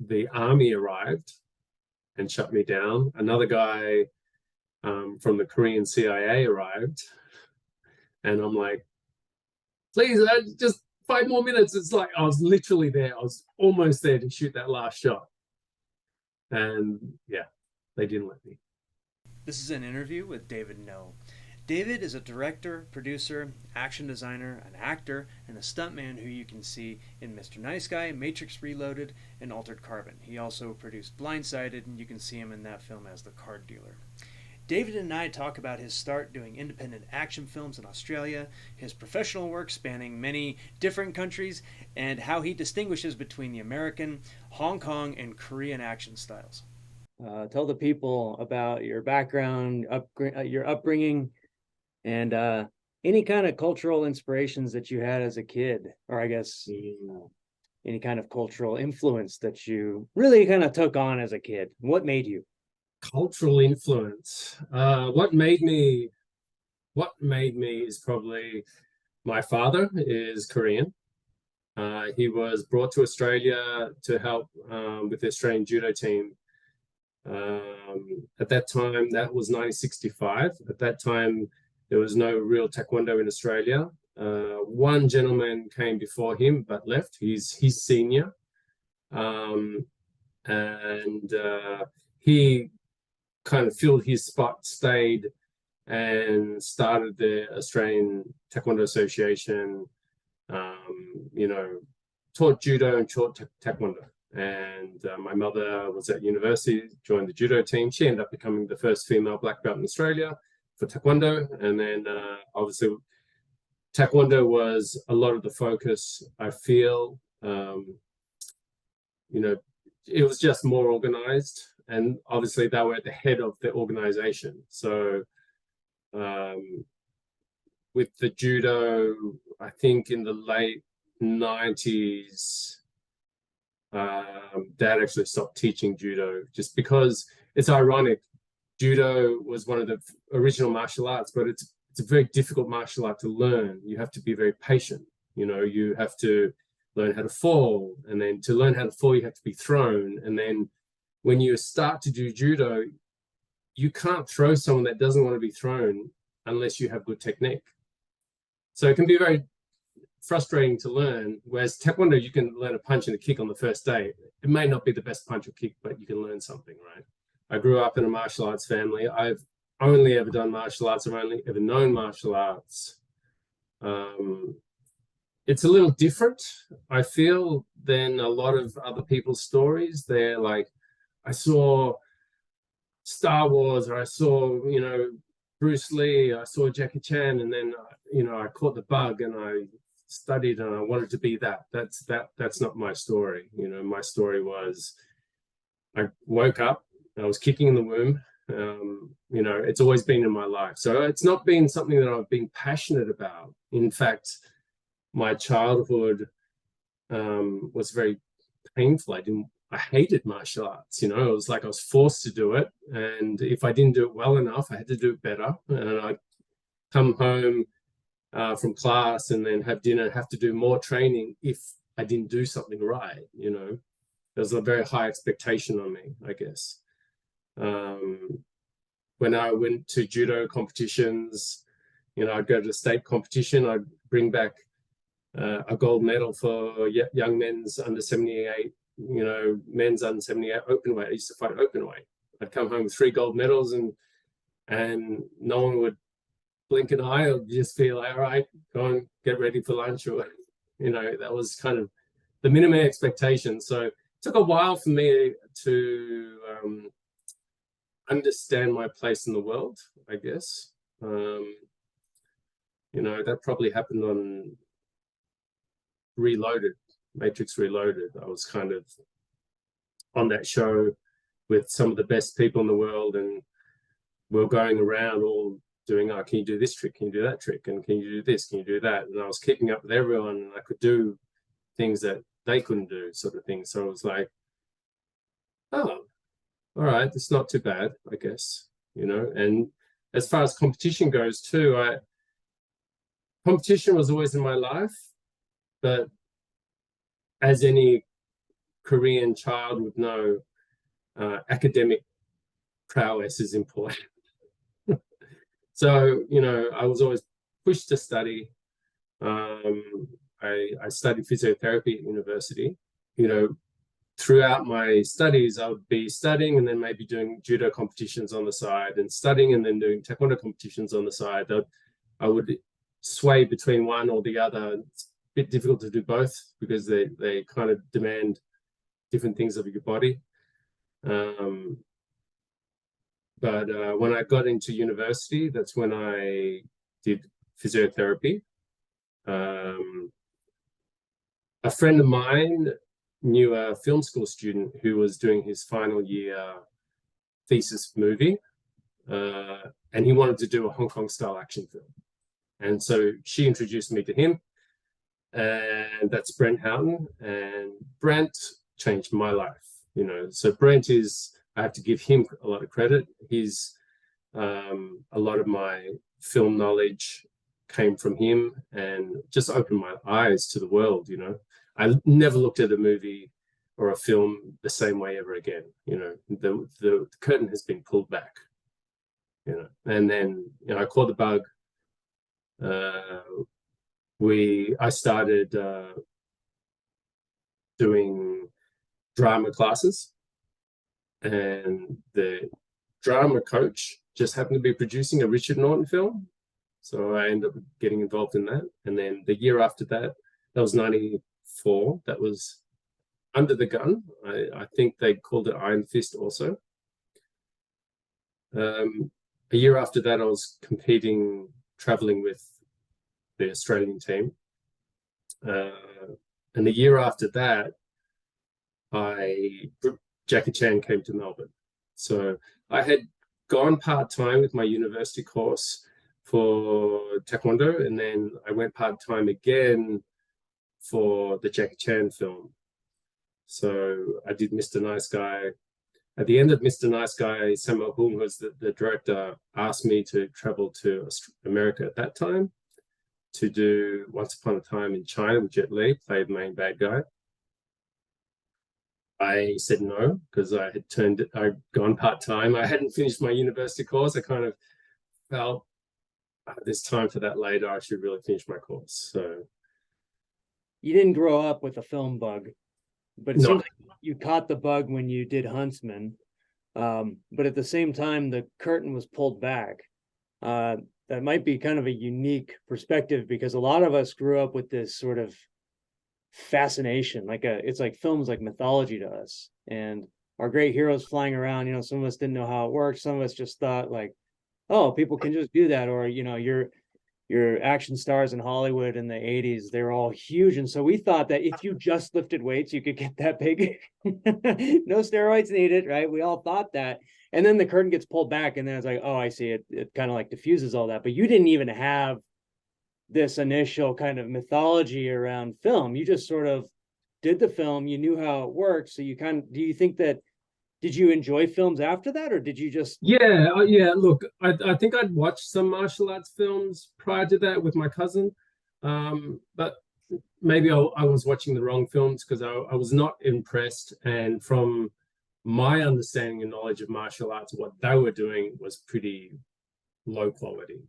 the army arrived and shut me down. Another guy from the Korean CIA arrived, and I'm like, please, just 5 more minutes. It's like I was literally there. I was almost there to shoot that last shot. And yeah, they didn't let me. This is an interview with David No. David is a director, producer, action designer, an actor, and a stuntman who you can see in Mr. Nice Guy, Matrix Reloaded, and Altered Carbon. He also produced Blindsided, and you can see him in that film as the card dealer. David and I talk about his start doing independent action films in Australia, his professional work spanning many different countries, and how he distinguishes between the American, Hong Kong, and Korean action styles. Tell the people about your background, your upbringing, and any kind of cultural inspirations that you had as a kid, or I guess any kind of cultural influence that you really kind of took on as a kid. What made you? Cultural influence. What made me is probably my father is Korean. He was brought to Australia to help with the Australian judo team. At that time, that was 1965. At that time, there was no real taekwondo in Australia. One gentleman came before him but left. He's senior, and he kind of filled his spot, stayed, and started the Australian Taekwondo Association. Taught judo and taught taekwondo. And my mother was at university, joined the judo team. She ended up becoming the first female black belt in Australia for taekwondo. And then obviously taekwondo was a lot of the focus, I feel. It was just more organized. And obviously they were at the head of the organization. So with the judo, I think in the late 90s, Dad actually stopped teaching judo just because it's ironic. Judo was one of the original martial arts, but it's a very difficult martial art to learn. You have to be very patient. You have to learn how to fall, and then to learn how to fall, you have to be thrown. And then when you start to do judo, you can't throw someone that doesn't want to be thrown unless you have good technique. So it can be very frustrating to learn, whereas taekwondo, you can learn a punch and a kick on the first day. It may not be the best punch or kick, but you can learn something, right? I grew up in a martial arts family. I've only ever done martial arts. I've only ever known martial arts. It's a little different, I feel, than a lot of other people's stories. They're like, I saw Star Wars, or I saw, Bruce Lee, I saw Jackie Chan, and then, I caught the bug and I studied and I wanted to be that. That's not my story. My story was I woke up, I was kicking in the womb. It's always been in my life. So it's not been something that I've been passionate about. In fact, my childhood was very painful. I hated martial arts. It was like I was forced to do it. And if I didn't do it well enough, I had to do it better. And I'd come home from class and then have dinner, have to do more training if I didn't do something right. There was a very high expectation on me, I guess. When I went to judo competitions, I'd go to the state competition, I'd bring back a gold medal for young men's under 78, men's under 78 open weight. I used to fight open weight. I'd come home with 3 gold medals, and no one would blink an eye. Or just be like, all right, go and get ready for lunch. Or, that was kind of the minimum expectation. So it took a while for me to understand my place in the world, I guess. That probably happened on Reloaded, Matrix Reloaded. I was kind of on that show with some of the best people in the world, and we were going around all doing, can you do this trick? Can you do that trick? And can you do this? Can you do that? And I was keeping up with everyone, and I could do things that they couldn't do, sort of thing. So I was like, oh, all right, it's not too bad, I guess, And as far as competition goes too, competition was always in my life, but as any Korean child with no academic prowess is important. So, you know, I was always pushed to study. I studied physiotherapy at university. You know, throughout my studies, I would be studying and then maybe doing judo competitions on the side, and studying and then doing taekwondo competitions on the side. I would sway between one or the other. It's a bit difficult to do both because they kind of demand different things of your body. But when I got into university, that's when I did physiotherapy. A friend of mine knew a film school student who was doing his final year thesis movie, and he wanted to do a Hong Kong style action film. And so she introduced me to him, and that's Brent Houghton. And Brent changed my life, you know. So Brent is, I have to give him a lot of credit. He's a lot of my film knowledge came from him, and just opened my eyes to the world, you know. I never looked at a movie or a film the same way ever again. You know, the curtain has been pulled back, you know. And then, you know, I caught the bug. I started doing drama classes, and the drama coach just happened to be producing a Richard Norton film. So I ended up getting involved in that. And then the year after that, that was 94, that was Under the Gun. I think they called it Iron Fist also. A year after that, I was competing, traveling with the Australian team. And the year after that, Jackie Chan came to Melbourne. So I had gone part-time with my university course for Taekwondo, and then I went part-time again for the Jackie Chan film. So I did Mr. Nice Guy. At the end of Mr. Nice Guy, Samuel Hung, who was the director, asked me to travel to America at that time to do Once Upon a Time in China with Jet Li, played the main bad guy. I said no, because I'd gone part-time. I hadn't finished my university course. I kind of felt there's time for that later. I should really finish my course. So You didn't grow up with a film bug, but it no. seems like you caught the bug when you did Huntsman. But at the same time, the curtain was pulled back. That might be kind of a unique perspective, because a lot of us grew up with this sort of fascination, it's like film's like mythology to us, and our great heroes flying around. You know, some of us didn't know how it worked. Some of us just thought like, oh, people can just do that. Or, you know, your action stars in Hollywood in the 80s, they were all huge. And so we thought that if you just lifted weights, you could get that big. No steroids needed, right? We all thought that. And then the curtain gets pulled back, and then it's like, oh, I see it. It kind of like diffuses all that. But you didn't even have this initial kind of mythology around film. You just sort of did the film. You knew how it worked. So you kind of, do you think that, did you enjoy films after that, or did you just? Yeah, look, I think I'd watched some martial arts films prior to that with my cousin, but maybe I was watching the wrong films, because I was not impressed. And from my understanding and knowledge of martial arts, what they were doing was pretty low quality.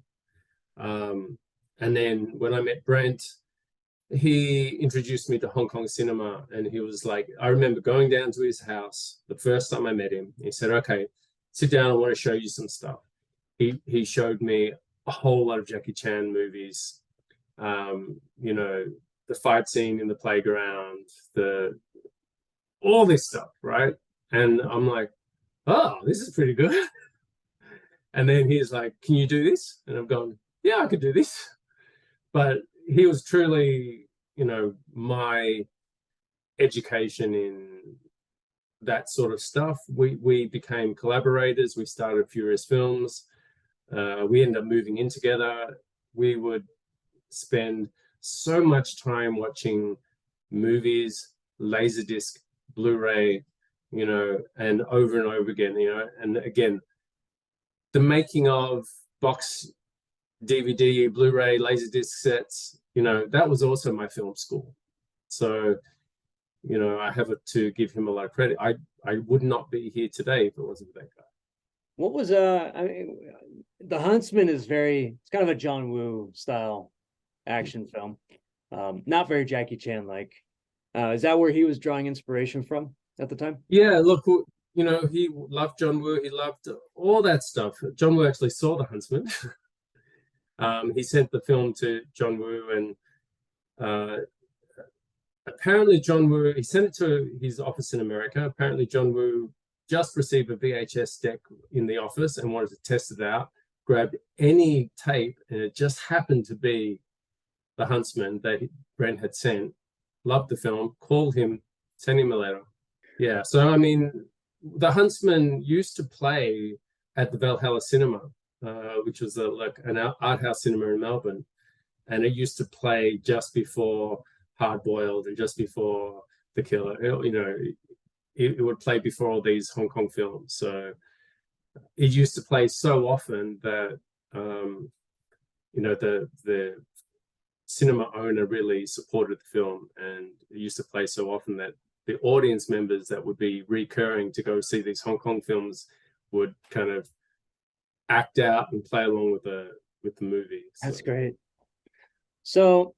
And then when I met Brent, he introduced me to Hong Kong cinema, and he was like, I remember going down to his house the first time I met him. He said, okay, sit down, I want to show you some stuff. He showed me a whole lot of Jackie Chan movies, you know, the fight scene in the playground, all this stuff, right? And I'm like, oh, this is pretty good. And then he's like, can you do this? And I'm going, yeah, I could do this. But he was truly, you know, my education in that sort of stuff. We became collaborators. We started Furious Films. We ended up moving in together. We would spend so much time watching movies, Laserdisc, Blu-ray, you know, and over again, you know. And again, the making of box DVD, Blu-ray, Laserdisc sets, you know, that was also my film school. So you know, I have to give him a lot of credit. I would not be here today if it wasn't for that guy. What was I mean, the Huntsman is it's kind of a John Woo style action film. Not very Jackie Chan like. Is that where he was drawing inspiration from at the time? Yeah, look, you know, he loved John Woo. He loved all that stuff. John Woo actually saw The Huntsman. He sent the film to John Woo, and apparently John Woo, he sent it to his office in America. Apparently John Woo just received a VHS deck in the office and wanted to test it out, grabbed any tape, and it just happened to be The Huntsman that Brent had sent. Loved the film, called him, sent him a letter. Yeah, so I mean, The Huntsman used to play at the Valhalla Cinema, which was like an art house cinema in Melbourne, and it used to play just before Hard Boiled and just before The Killer. You know, it would play before all these Hong Kong films. So it used to play so often that you know, the cinema owner really supported the film, and it used to play so often that the audience members that would be recurring to go see these Hong Kong films would kind of act out and play along with the movie. That's great. So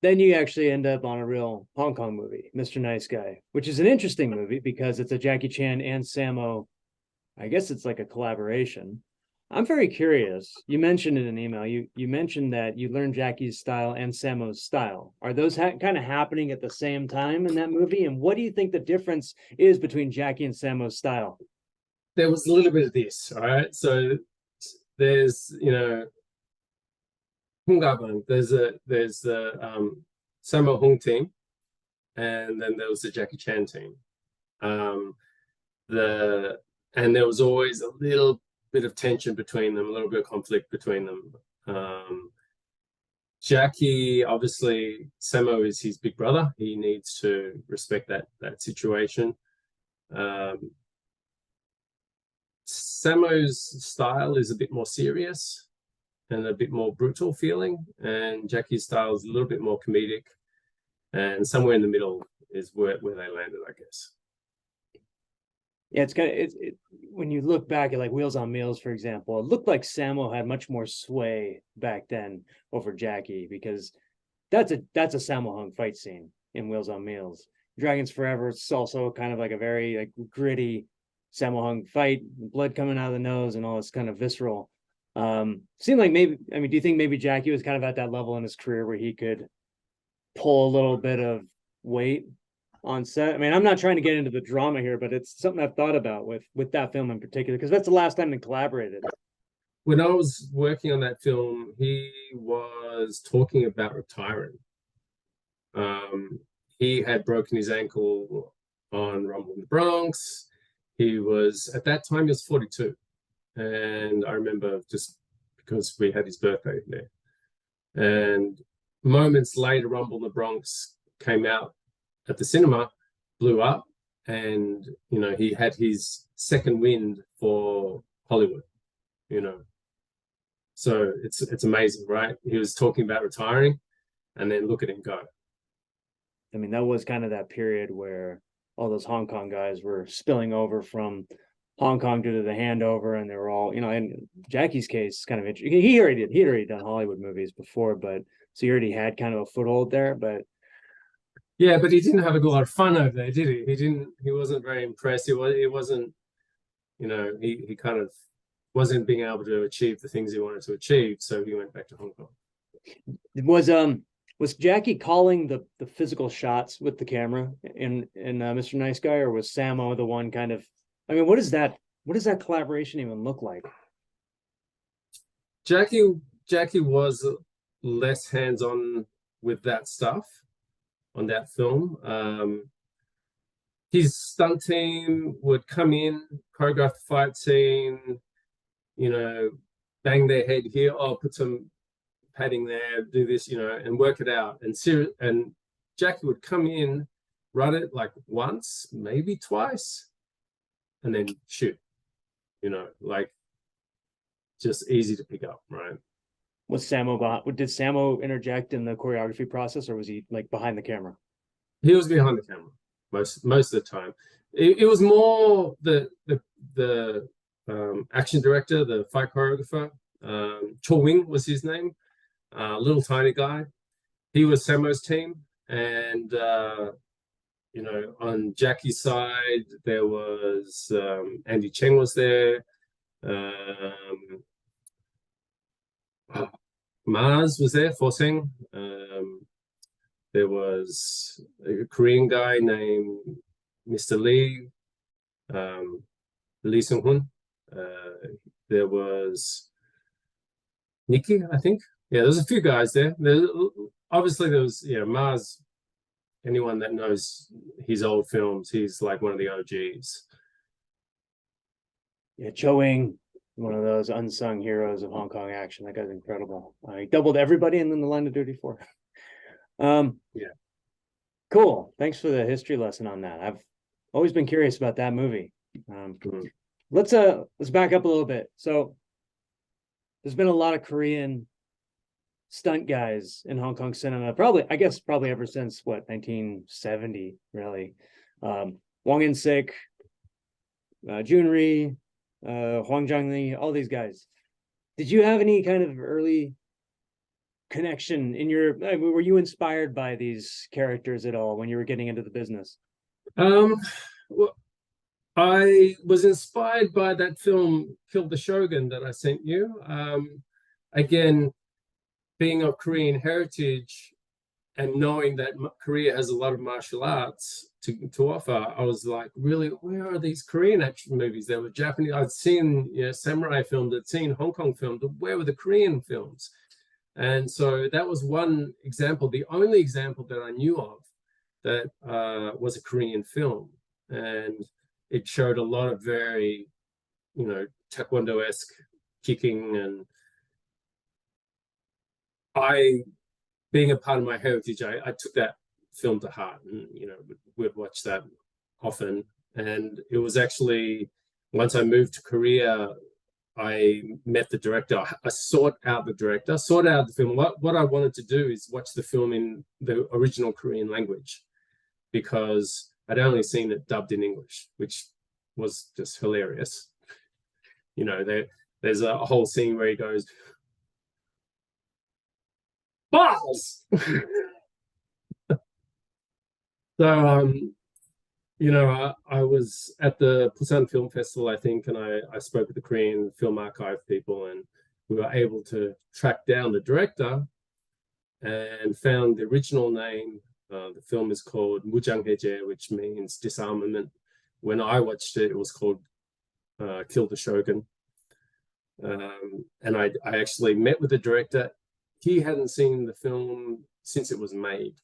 then you actually end up on a real Hong Kong movie, Mr. Nice Guy, which is an interesting movie because it's a Jackie Chan and Sammo. I guess it's like a collaboration. I'm very curious. You mentioned in an email, you mentioned that you learned Jackie's style and Sammo's style. Are those kind of happening at the same time in that movie? And what do you think the difference is between Jackie and Sammo's style? There was a little bit of this, all right? So there's, you know, Hung Gabang, there's the Sammo Hung team, and then there was the Jackie Chan team. And there was always a little bit of tension between them, a little bit of conflict between them. Jackie, obviously, Sammo is his big brother. He needs to respect that situation. Sammo's style is a bit more serious and a bit more brutal feeling, and Jackie's style is a little bit more comedic, and somewhere in the middle is where they landed, I guess. Yeah, it's kind of when you look back at like Wheels on Meals, for example, it looked like Sammo had much more sway back then over Jackie, because that's a Sammo Hung fight scene in Wheels on Meals. Dragons Forever, it's also kind of like a very like gritty Sammo Hung fight, blood coming out of the nose and all this kind of visceral. Seemed like maybe, I mean, do you think maybe Jackie was kind of at that level in his career where he could pull a little bit of weight on set? I mean, I'm not trying to get into the drama here, but it's something I've thought about with that film in particular, because that's the last time they collaborated. When I was working on that film, he was talking about retiring. He had broken his ankle on Rumble in the Bronx. He was, at that time, he was 42. And I remember, just because we had his birthday there. And moments later, Rumble in the Bronx came out at the cinema, blew up, and, you know, he had his second wind for Hollywood, you know. So it's amazing, right? He was talking about retiring, and then look at him go. I mean, that was kind of that period where all those Hong Kong guys were spilling over from Hong Kong due to the handover, and they were all, you know, in Jackie's case, kind of interesting. He'd already done Hollywood movies before, but so he already had kind of a foothold there. But yeah, but he didn't have a lot of fun over there, did he? He wasn't very impressed. It wasn't, you know, he kind of wasn't being able to achieve the things he wanted to achieve, so he went back to Hong Kong. Was Jackie calling the physical shots with the camera in Mr. Nice Guy, or was Sammo the one kind of, I mean, what does that collaboration even look like? Jackie was less hands-on with that stuff on that film. His stunt team would come in, choreograph the fight scene, you know, bang their head here, oh, put some padding there, do this, you know, and work it out. And Jackie would come in, run it like once, maybe twice, and then shoot, you know, like just easy to pick up, right? Was Sammo did Sammo interject in the choreography process, or was he like behind the camera? He was behind the camera most of the time. It was more the action director, the fight choreographer. Cho Wing was his name. Little tiny guy. He was Samo's team, and you know, on Jackie's side there was Andy Cheng was there. Mars was there, Forseng. There was a Korean guy named Mr. Lee, Lee Sung-hun. There was Nikki, I think. Yeah, there's a few guys there. Obviously, there was, you know, Mars. Anyone that knows his old films, he's like one of the OGs. Yeah, Cho Wing, one of those unsung heroes of Hong Kong action. That guy's incredible. He doubled everybody in the Line of Duty 4. Yeah. Cool. Thanks for the history lesson on that. I've always been curious about that movie. Let's back up a little bit. So there's been a lot of Korean stunt guys in Hong Kong cinema, probably ever since 1970, really. Wong In-sik, Jun Ri, Hwang Jung-lee, all these guys. Did you have any kind of early connection in your, were you inspired by these characters at all when you were getting into the business? Well, I was inspired by that film Kill the Shogun that I sent you. Again, being of Korean heritage and knowing that Korea has a lot of martial arts to offer, I was like, really, where are these Korean action movies? There were Japanese, I'd seen, you know, samurai films, I'd seen Hong Kong films, where were the Korean films? And so that was one example, the only example that I knew of that was a Korean film. And it showed a lot of very, you know, Taekwondo-esque kicking, and being a part of my heritage, I took that film to heart, and, you know, we'd watch that often. And it was actually, once I moved to Korea, I met the director. I sought out the film. What I wanted to do is watch the film in the original Korean language, because I'd only seen it dubbed in English, which was just hilarious. You know, there's a whole scene where he goes, balls! So, you know, I was at the Busan Film Festival, I think, and I spoke with the Korean Film Archive people, and we were able to track down the director and found the original name. The film is called Mujanghaeje, which means disarmament. When I watched it, it was called Kill the Shogun. And I actually met with the director. He hadn't seen the film since it was made,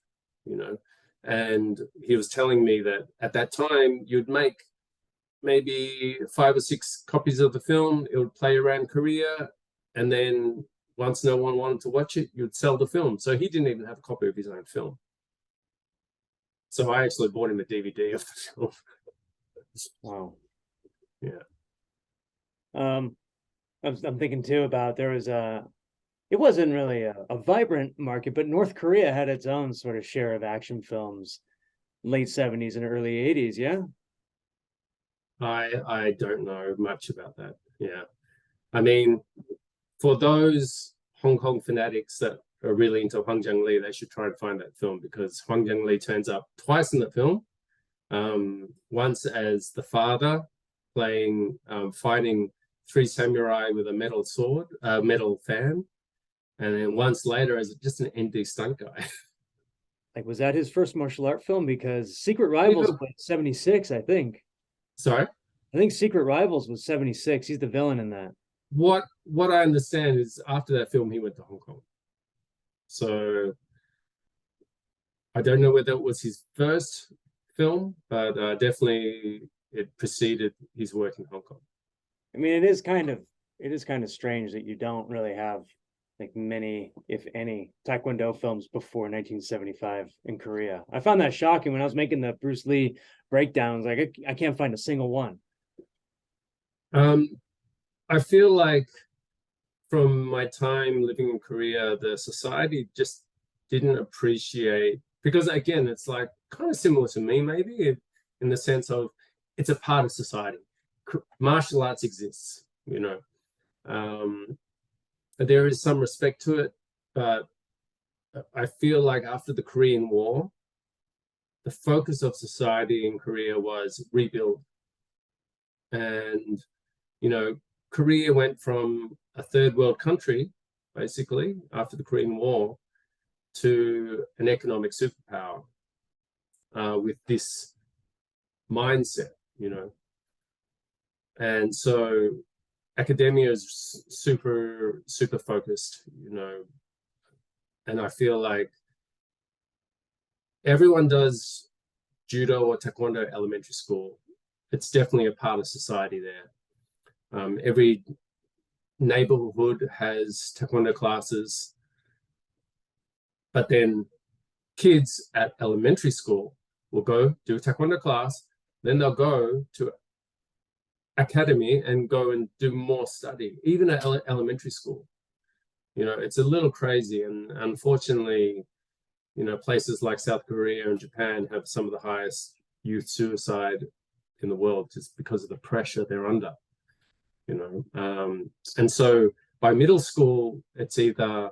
you know, and he was telling me that at that time you'd make maybe 5 or 6 copies of the film. It would play around Korea, and then once no one wanted to watch it, you'd sell the film. So he didn't even have a copy of his own film. So I actually bought him a DVD of the film. Wow. Yeah. I'm thinking too about, there was it wasn't really a vibrant market, but North Korea had its own sort of share of action films, late 70s and early 80s. Yeah. I don't know much about that. Yeah. I mean, for those Hong Kong fanatics that are really into Hwang Jung-lee, they should try and find that film, because Hwang Jung-lee turns up twice in the film. Once as the father playing, fighting 3 samurai with a metal sword, metal fan, and then once later as just an ND stunt guy. Like, was that his first martial art film? Because Secret Rivals was 76, I think. Sorry? I think Secret Rivals was 76. He's the villain in that. What I understand is after that film, he went to Hong Kong. So I don't know whether it was his first film, but definitely it preceded his work in Hong Kong. I mean, it is kind of strange that you don't really have like many, if any, Taekwondo films before 1975 in Korea. I found that shocking when I was making the Bruce Lee breakdowns. Like, I can't find a single one. I feel like from my time living in Korea, the society just didn't appreciate, because again, it's like kind of similar to me, maybe in the sense of it's a part of society. Martial arts exists, you know. There is some respect to it, but I feel like after the Korean War, the focus of society in Korea was rebuild. And, you know, Korea went from a third world country, basically, after the Korean War, to an economic superpower with this mindset, you know. And so academia is super focused, you know. And I feel like everyone does judo or taekwondo at elementary school. It's definitely a part of society there. Every neighborhood has taekwondo classes, but then kids at elementary school will go do a taekwondo class, then they'll go to academy and go and do more study, even at elementary school. You know, it's a little crazy, and unfortunately, you know, places like South Korea and Japan have some of the highest youth suicide in the world just because of the pressure they're under, you know. And so by middle school, it's either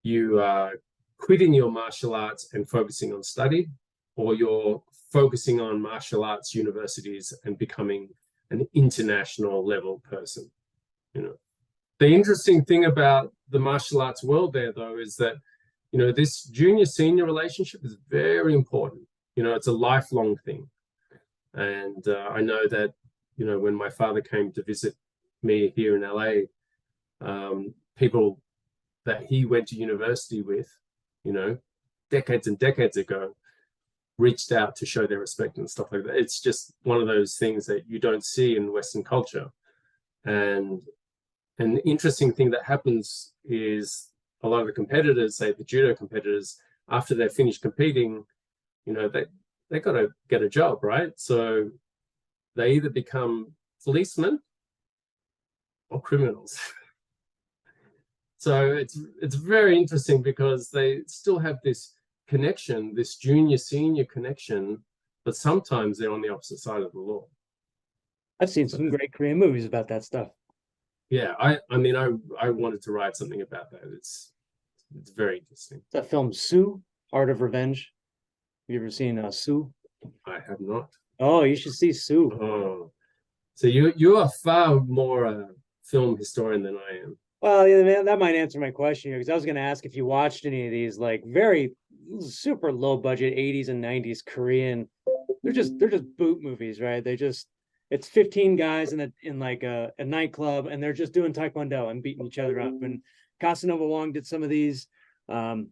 you are quitting your martial arts and focusing on study, or you're focusing on martial arts universities and becoming an international level person, you know. The interesting thing about the martial arts world there, though, is that, you know, this junior-senior relationship is very important. You know, it's a lifelong thing. And I know that, you know, when my father came to visit me here in LA, people that he went to university with, you know, decades and decades ago, reached out to show their respect and stuff like that. It's just one of those things that you don't see in Western culture. And an interesting thing that happens is a lot of the competitors, say the judo competitors, after they've finished competing, you know, they got to get a job, right? So they either become policemen or criminals. So it's very interesting because they still have this connection, this junior-senior connection, but sometimes they're on the opposite side of the law. I've seen some great Korean movies about that stuff. Yeah, I mean, I wanted to write something about that. It's very interesting. That film Sue, Art of Revenge. Have you ever seen Sue? I have not. Oh, you should see Sue. Oh, so you are far more a film historian than I am. Well, yeah, that might answer my question here, because I was going to ask if you watched any of these like very super low budget 80s and 90s Korean. They're just boot movies, right? It's 15 guys in like a nightclub, and they're just doing taekwondo and beating each other up. And Casanova Wong did some of these. Hwang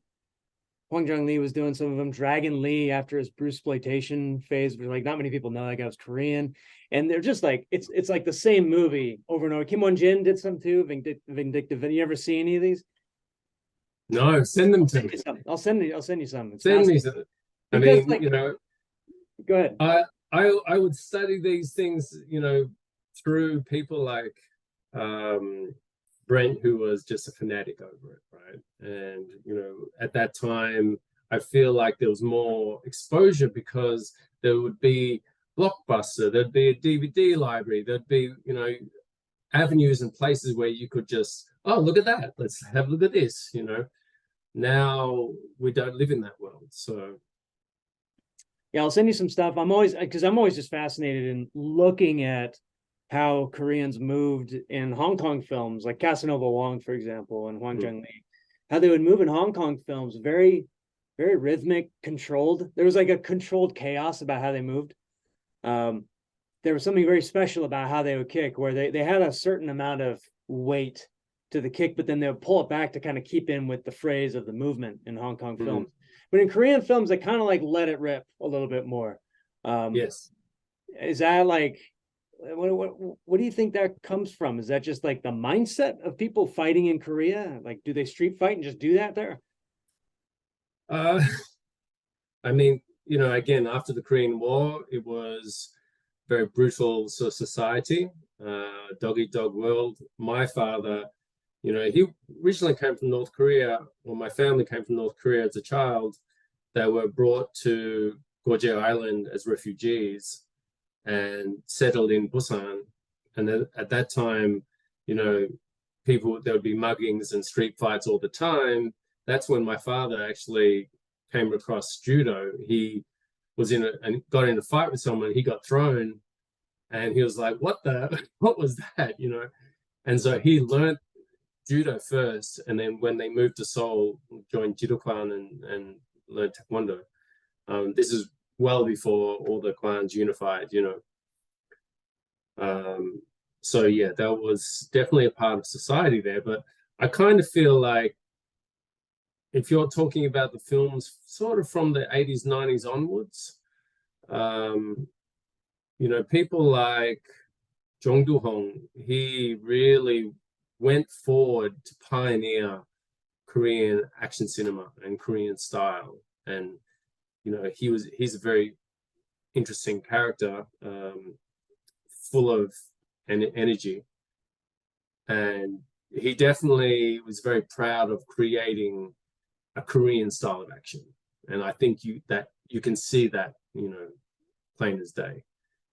Jung-lee was doing some of them. Dragon Lee, after his Bruceploitation phase, like not many people know that guy was Korean, and they're just like it's like the same movie over and over. Kim Won-jin did some too. Vindictive. You ever see any of these? No, send them to me. I'll send you some. Send me some. I mean, like, you know, go ahead. I would study these things, you know, through people like Brent, who was just a fanatic over it, right? And, you know, at that time, I feel like there was more exposure because there would be Blockbuster, there'd be a DVD library, there'd be, you know, avenues and places where you could just, oh, look at that, let's have a look at this, you know. Now we don't live in that world, so. Yeah, I'll send you some stuff. I'm always just fascinated in looking at how Koreans moved in Hong Kong films, like Casanova Wong, for example, and Hwang Jung-lee, how they would move in Hong Kong films, very, very rhythmic, controlled. There was like a controlled chaos about how they moved. There was something very special about how they would kick, where they had a certain amount of weight to the kick, but then they would pull it back to kind of keep in with the phrase of the movement in Hong Kong films. But in Korean films, they kind of like let it rip a little bit more. Yes. Is that like, what do you think that comes from? Is that just like the mindset of people fighting in Korea? Like, do they street fight and just do that there? I mean, you know, again, after the Korean War, it was very brutal sort of society, dog-eat-dog world. My father, you know, he originally came from North Korea, or my family came from North Korea as a child. they were brought to Gorje Island as refugees and settled in Busan. And then at that time, you know, there would be muggings and street fights all the time. That's when my father actually came across judo. He was and got in a fight with someone. He got thrown, and he was like, "What was that?" You know. And so he learned judo first, and then when they moved to Seoul, joined Jido-kwan and learned taekwondo. This is well before all the clans unified, you know. So yeah, that was definitely a part of society there. But I kind of feel like if you're talking about the films sort of from the 80s, 90s onwards, you know, people like Jung Do-hong, he really went forward to pioneer Korean action cinema and Korean style. And, you know, he's a very interesting character, full of energy. And he definitely was very proud of creating a Korean style of action. And I think you can see that, you know, plain as day.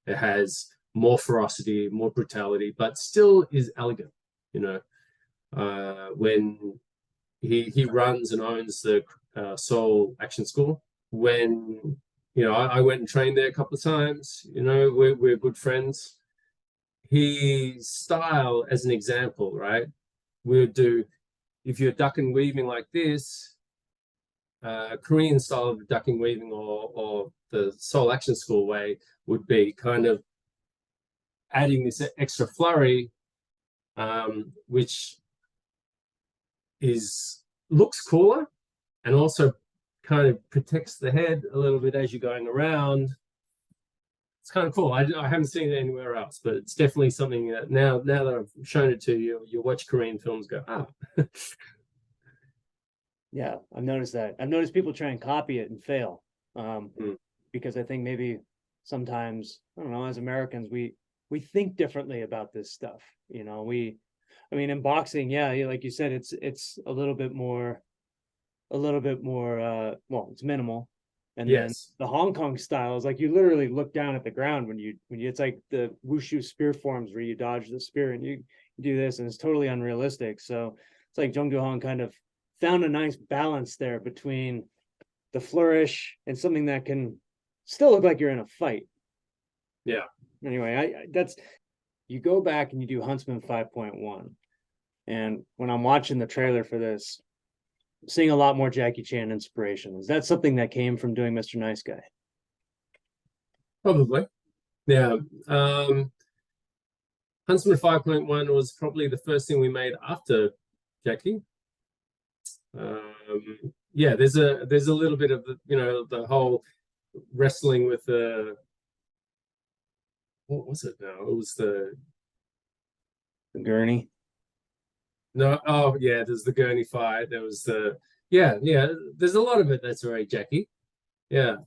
It has more ferocity, more brutality, but still is elegant, you know. When he runs and owns the Seoul Action School. When, you know, I went and trained there a couple of times, you know, we're good friends. His style, as an example, right? We would do, if you're duck and weaving like this, Korean style of ducking weaving or the Seoul Action School way would be kind of adding this extra flurry, which looks cooler and also kind of protects the head a little bit as you're going around. It's kind of cool. I haven't seen it anywhere else, but it's definitely something that now that I've shown it to you, you watch Korean films, go, ah. Yeah, I've noticed that. I've noticed people try and copy it and fail, because I think maybe sometimes, I don't know, as Americans, we think differently about this stuff. You know, I mean, in boxing, yeah, like you said, it's a little bit more, well, it's minimal. And then the Hong Kong style is like you literally look down at the ground when you it's like the wushu spear forms where you dodge the spear and you do this, and it's totally unrealistic. So it's like Jung Do-hong kind of found a nice balance there between the flourish and something that can still look like you're in a fight. Yeah. Anyway, that's, you go back and you do Huntsman 5.1. And when I'm watching the trailer for this, I'm seeing a lot more Jackie Chan inspiration. Is that something that came from doing Mr. Nice Guy? Probably. Yeah. Huntsman 5.1 was probably the first thing we made after Jackie. Yeah, there's a little bit of the, you know, the whole wrestling with the, what was it now? It was the gurney. No, oh yeah, there's the gurney fight. There was the, yeah. There's a lot of it that's very Jackie. Yeah.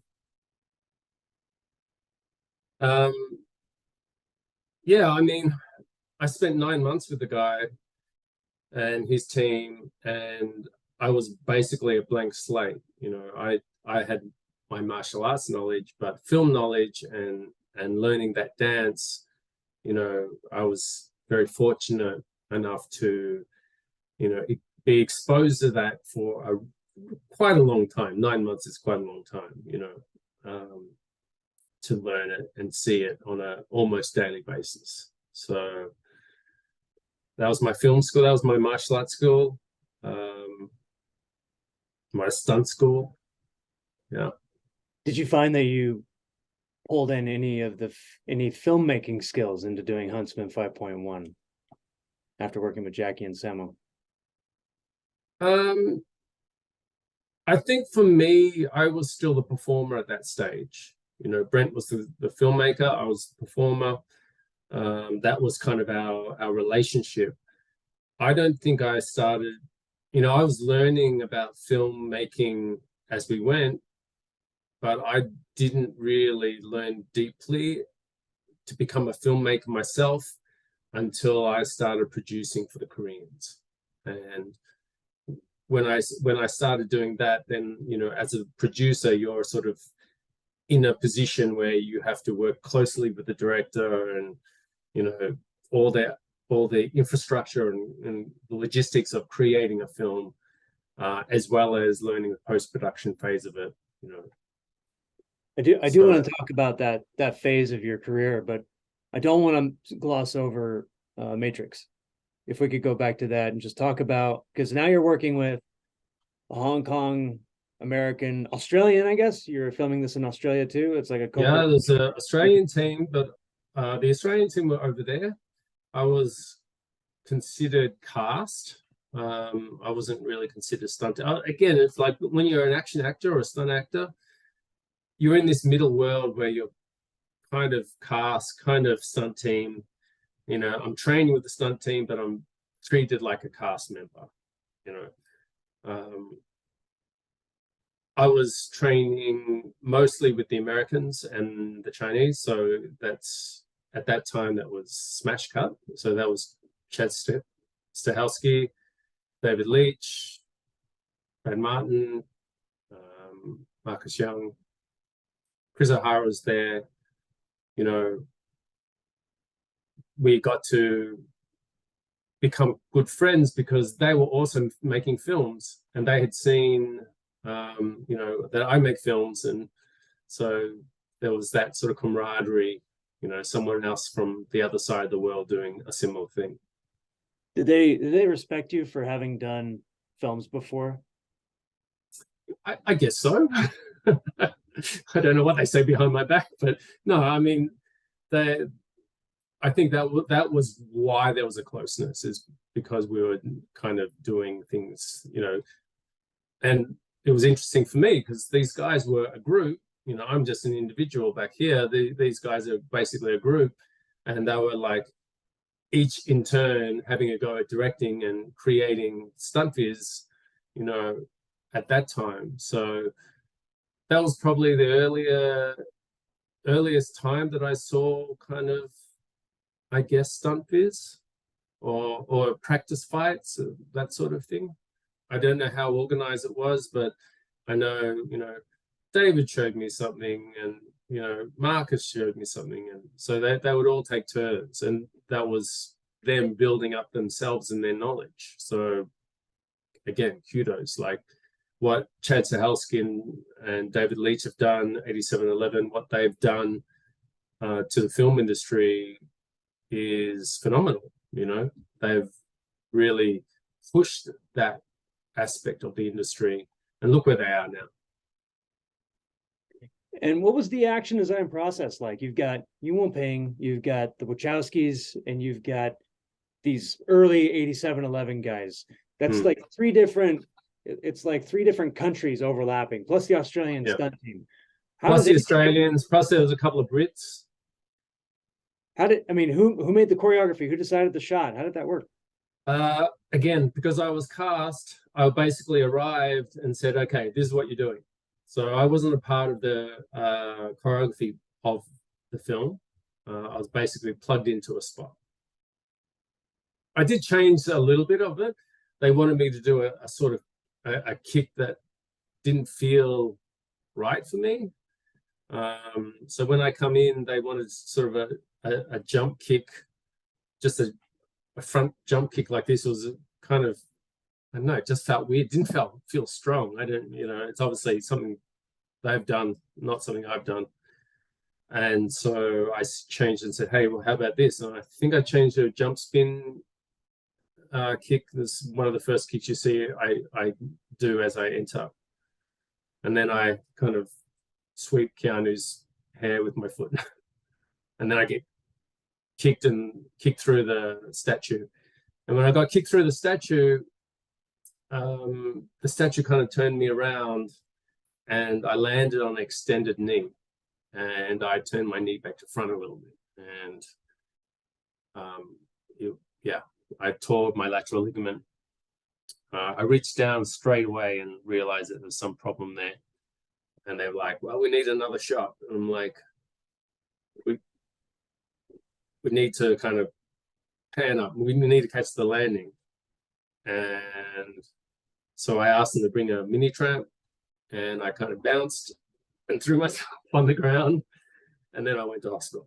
Yeah, I mean, I spent 9 months with the guy and his team, and I was basically a blank slate. You know, I had my martial arts knowledge, but film knowledge and learning that dance, you know, I was very fortunate enough to, you know, be exposed to that for quite a long time. 9 months is quite a long time, you know, to learn it and see it on a almost daily basis. So that was my film school. That was my martial arts school, my stunt school. Yeah. Did you find that you pulled in any filmmaking skills into doing Huntsman 5.1 after working with Jackie and Sammo? I think for me, I was still the performer at that stage. You know, Brent was the filmmaker, I was the performer. That was kind of our relationship. I don't think I started, you know, I was learning about filmmaking as we went, but I didn't really learn deeply to become a filmmaker myself until I started producing for the Koreans. And when I started doing that, then, you know, as a producer, you're sort of in a position where you have to work closely with the director, and, you know, all the infrastructure and the logistics of creating a film, as well as learning the post-production phase of it, you know. I do want to talk about that phase of your career, but I don't want to gloss over Matrix. If we could go back to that and just talk about, because now you're working with a Hong Kong, American, Australian, I guess you're filming this in Australia too. It's like a Yeah, there's an Australian team, but the Australian team were over there. I was considered cast. I wasn't really considered stunt. Again, it's like when you're an action actor or a stunt actor, you're in this middle world where you're kind of cast, kind of stunt team. You know, I'm training with the stunt team, but I'm treated like a cast member, you know. I was training mostly with the Americans and the Chinese, so that's at that time that was Smash Cut. So that was Chad Stahelski, David Leitch, Brad Martin, Marcus Young, Chris O'Hara's there. You know, we got to become good friends because they were also making films, and they had seen, you know, that I make films, and so there was that sort of camaraderie, you know, someone else from the other side of the world doing a similar thing. Did they respect you for having done films before? I guess so. I don't know what they say behind my back, but no, I mean, I think that was why there was a closeness, is because we were kind of doing things, you know. And it was interesting for me because these guys were a group. You know, I'm just an individual back here. These guys are basically a group, and they were like each in turn having a go at directing and creating stunt viz, you know, at that time. So that was probably the earliest time that I saw kind of, I guess, stunt viz or practice fights, that sort of thing. I don't know how organized it was, but I know, you know, David showed me something, and, you know, Marcus showed me something, and so they would all take turns, and that was them building up themselves and their knowledge. So again, kudos, like what Chad Stahelski and David Leitch have done, 8711, what they've done to the film industry is phenomenal. You know, they've really pushed that aspect of the industry, and look where they are now. And what was the action design process like? You've got Yuen Ping, you've got the Wachowskis, and you've got these early 8711 guys. That's like it's like three different countries overlapping, plus the Australian stunt team. Plus the Australians, plus there was a couple of Brits. Who made the choreography? Who decided the shot? How did that work? Again, because I was cast, I basically arrived and said, okay, this is what you're doing. So I wasn't a part of the choreography of the film. I was basically plugged into a spot. I did change a little bit of it. They wanted me to do a sort of a kick that didn't feel right for me. So when I come in, they wanted sort of a jump kick, just a front jump kick like this. Was kind of, I don't know, it just felt weird. Didn't feel strong. I didn't, you know, it's obviously something they've done, not something I've done. And so I changed and said, hey, well, how about this? And I think I changed to a jump spin kick. This is one of the first kicks you see I do as I enter. And then I kind of sweep Keanu's hair with my foot. And then I get kicked through the statue. And when I got kicked through the statue kind of turned me around, and I landed on an extended knee, and I turned my knee back to front a little bit, and I tore my lateral ligament. I reached down straight away and realized that there's some problem there, and they were like, well, we need another shot. And I'm like, we need to kind of pan up, we need to catch the landing. And So I asked them to bring a mini tramp, and I kind of bounced and threw myself on the ground, and then I went to hospital.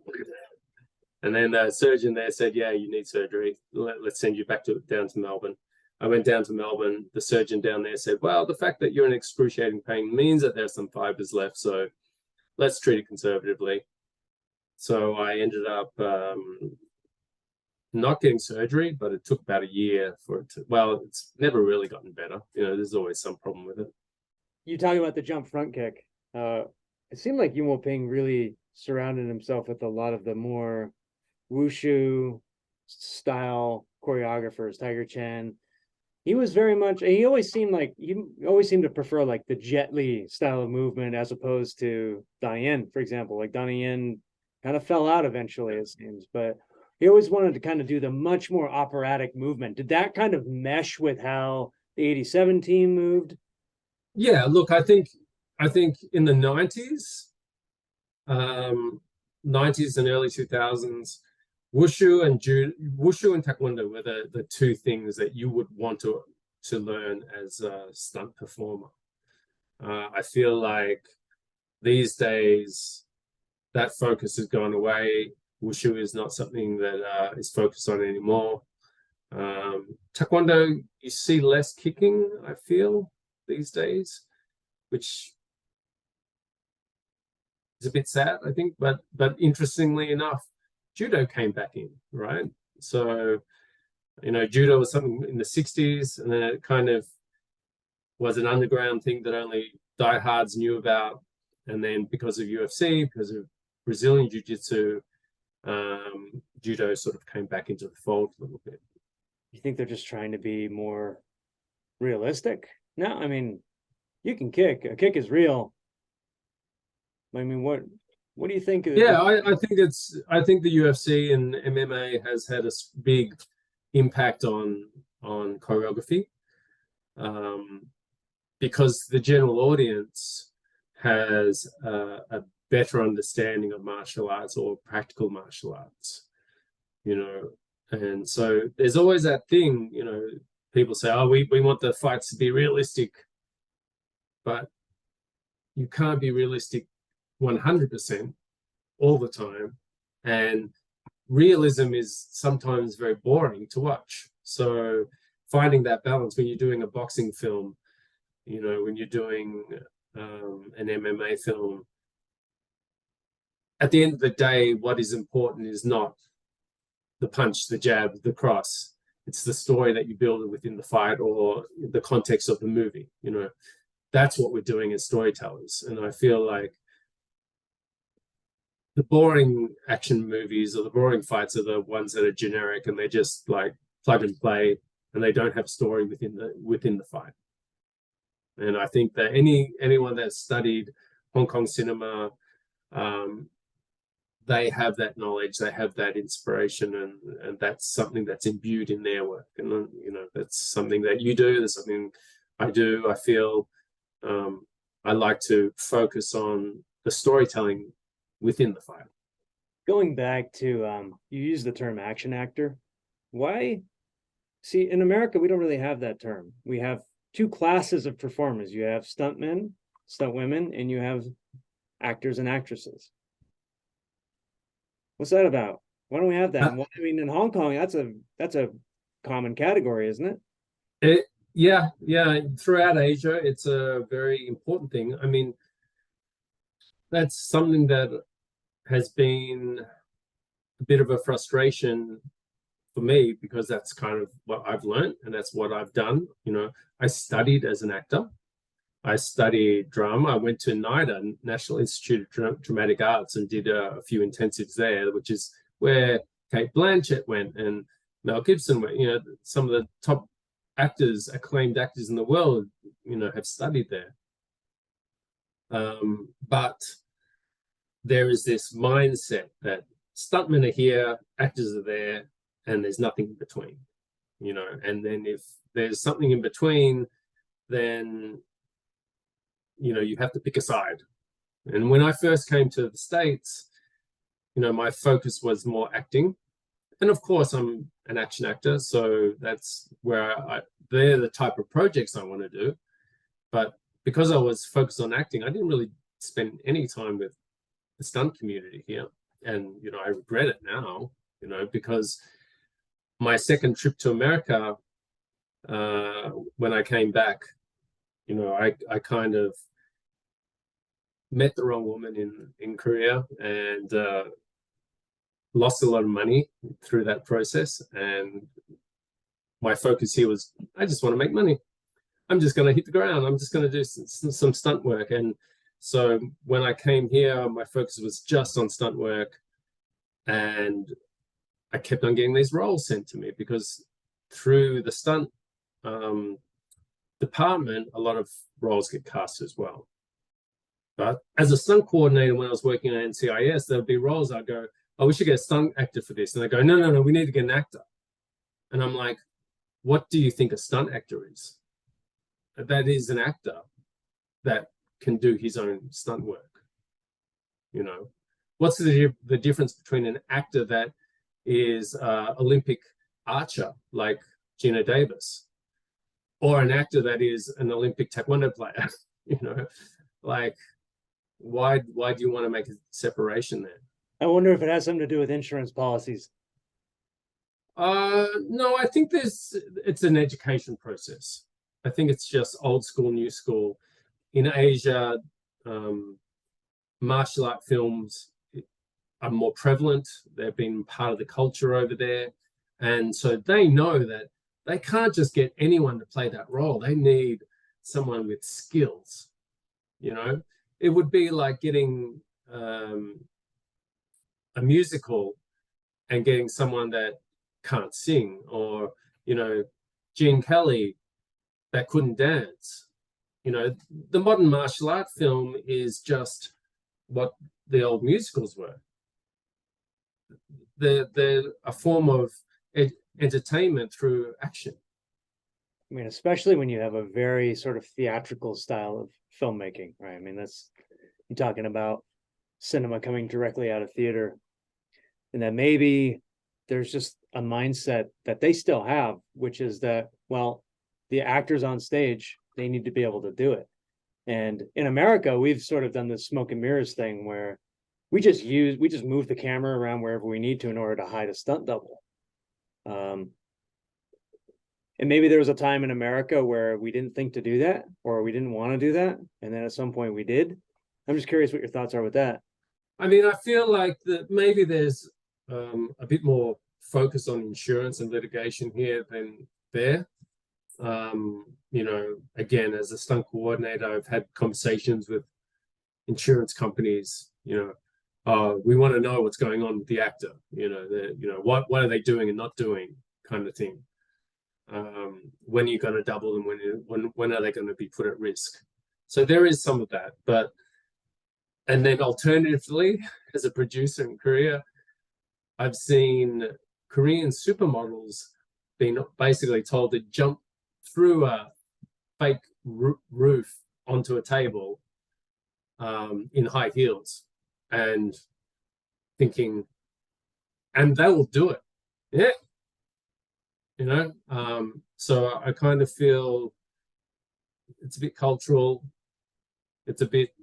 And then the surgeon there said, yeah, you need surgery. Let's send you back down to Melbourne. I went down to Melbourne. The surgeon down there said, well, the fact that you're in excruciating pain means that there's some fibers left, so let's treat it conservatively. So I ended up not getting surgery, but it took about a year for it to, well, it's never really gotten better. You know, there's always some problem with it. You talking about the jump front kick. It seemed like Yimou Ping really surrounded himself with a lot of the more wushu style choreographers. Tiger Chen, he was very much, he always seemed to prefer like the Jet Li style of movement as opposed to Donnie Yen, for example. Like Donnie Yen kind of fell out eventually, it seems, but he always wanted to kind of do the much more operatic movement. Did that kind of mesh with how the 87 team moved? Yeah, look, I think in the 90s, 90s and early 2000s, wushu and taekwondo were the two things that you would want to learn as a stunt performer. I feel like these days that focus has gone away. Wushu is not something that is focused on anymore. Taekwondo, you see less kicking, I feel, these days, which is a bit sad, I think, but interestingly enough, Judo came back in, right? So, you know, Judo was something in the 60s, and then it kind of was an underground thing that only diehards knew about. And then because of UFC, because of Brazilian Jiu-Jitsu, Judo sort of came back into the fold a little bit. You think they're just trying to be more realistic? No, I mean, you can kick. A kick is real. I mean, what do you think? Yeah, I think the UFC and MMA has had a big impact on choreography, because the general audience has a better understanding of martial arts or practical martial arts, you know. And so there's always that thing, you know, people say, oh, we want the fights to be realistic, but you can't be realistic 100% all the time. And realism is sometimes very boring to watch. So finding that balance when you're doing a boxing film, you know, when you're doing an MMA film, at the end of the day, what is important is not the punch, the jab, the cross. It's the story that you build within the fight or the context of the movie. You know, that's what we're doing as storytellers. And I feel like the boring action movies or the boring fights are the ones that are generic and they just like plug and play, and they don't have story within the fight. And I think that anyone that's studied Hong Kong cinema, they have that knowledge, they have that inspiration, and that's something that's imbued in their work. And you know, that's something that you do, that's something I do. I feel I like to focus on the storytelling within the fight. Going back to you use the term action actor. Why? See, in America, we don't really have that term. We have two classes of performers. You have stuntmen, stunt women, and you have actors and actresses. What's that about? Why don't we have that? Well, I mean, in Hong Kong, that's a common category, isn't it? Yeah. Throughout Asia, it's a very important thing. I mean, that's something that has been a bit of a frustration for me, because that's kind of what I've learned and that's what I've done. You know, I studied as an actor. I studied drama. I went to NIDA, National Institute of Dramatic Arts, and did a few intensives there, which is where Kate Blanchett went and Mel Gibson went. You know, some of the top actors, acclaimed actors in the world, you know, have studied there. But there is this mindset that stuntmen are here, actors are there, and there's nothing in between, you know. And then if there's something in between, then, you know, you have to pick a side. And when I first came to the States, you know, my focus was more acting. and of course I'm an action actor, so that's where they're the type of projects I want to do. But because I was focused on acting, I didn't really spend any time with the stunt community here. And, I regret it now, because my second trip to America, when I came back, I kind of met the wrong woman in Korea and lost a lot of money through that process. And my focus here was, I just want to make money. I'm just going to hit the ground. I'm just going to do some stunt work. And so when I came here, my focus was just on stunt work. And I kept on getting these roles sent to me because through the stunt department, a lot of roles get cast as well. But as a stunt coordinator, when I was working at NCIS, there'd be roles I'd go, oh, we should get a stunt actor for this. And they go, no, we need to get an actor. And I'm like, what do you think a stunt actor is? That is an actor that can do his own stunt work. What's the difference between an actor that is Olympic archer like Gina Davis, or an actor that is an Olympic taekwondo player? Like, why do you want to make a separation there? I wonder if it has something to do with insurance policies. No, I think it's an education process. I think it's just old school, new school. In Asia, martial art films are more prevalent. They've been part of the culture over there. And so they know that they can't just get anyone to play that role. They need someone with skills. It would be like getting a musical and getting someone that can't sing, or, Gene Kelly that couldn't dance. The modern martial art film is just what the old musicals were. They're a form of entertainment through action. I mean, especially when you have a very sort of theatrical style of filmmaking, right? I mean, you're talking about cinema coming directly out of theater, and that maybe there's just a mindset that they still have, which is that, well, the actors on stage, they need to be able to do it. And in America, we've sort of done this smoke and mirrors thing where we just move the camera around wherever we need to in order to hide a stunt double. And maybe there was a time in America where we didn't think to do that, or we didn't want to do that. And then at some point we did. I'm just curious what your thoughts are with that. I mean, I feel like that maybe there's a bit more focus on insurance and litigation here than there. Again, as a stunt coordinator, I've had conversations with insurance companies, we want to know what's going on with the actor, what are they doing and not doing, kind of thing. When are you going to double them? When are they going to be put at risk? So there is some of that, and then alternatively, as a producer in Korea, I've seen Korean supermodels being basically told to jump through a fake roof onto a table in high heels, and thinking, and they will do it. Yeah. So I kind of feel it's a bit cultural. It's a bit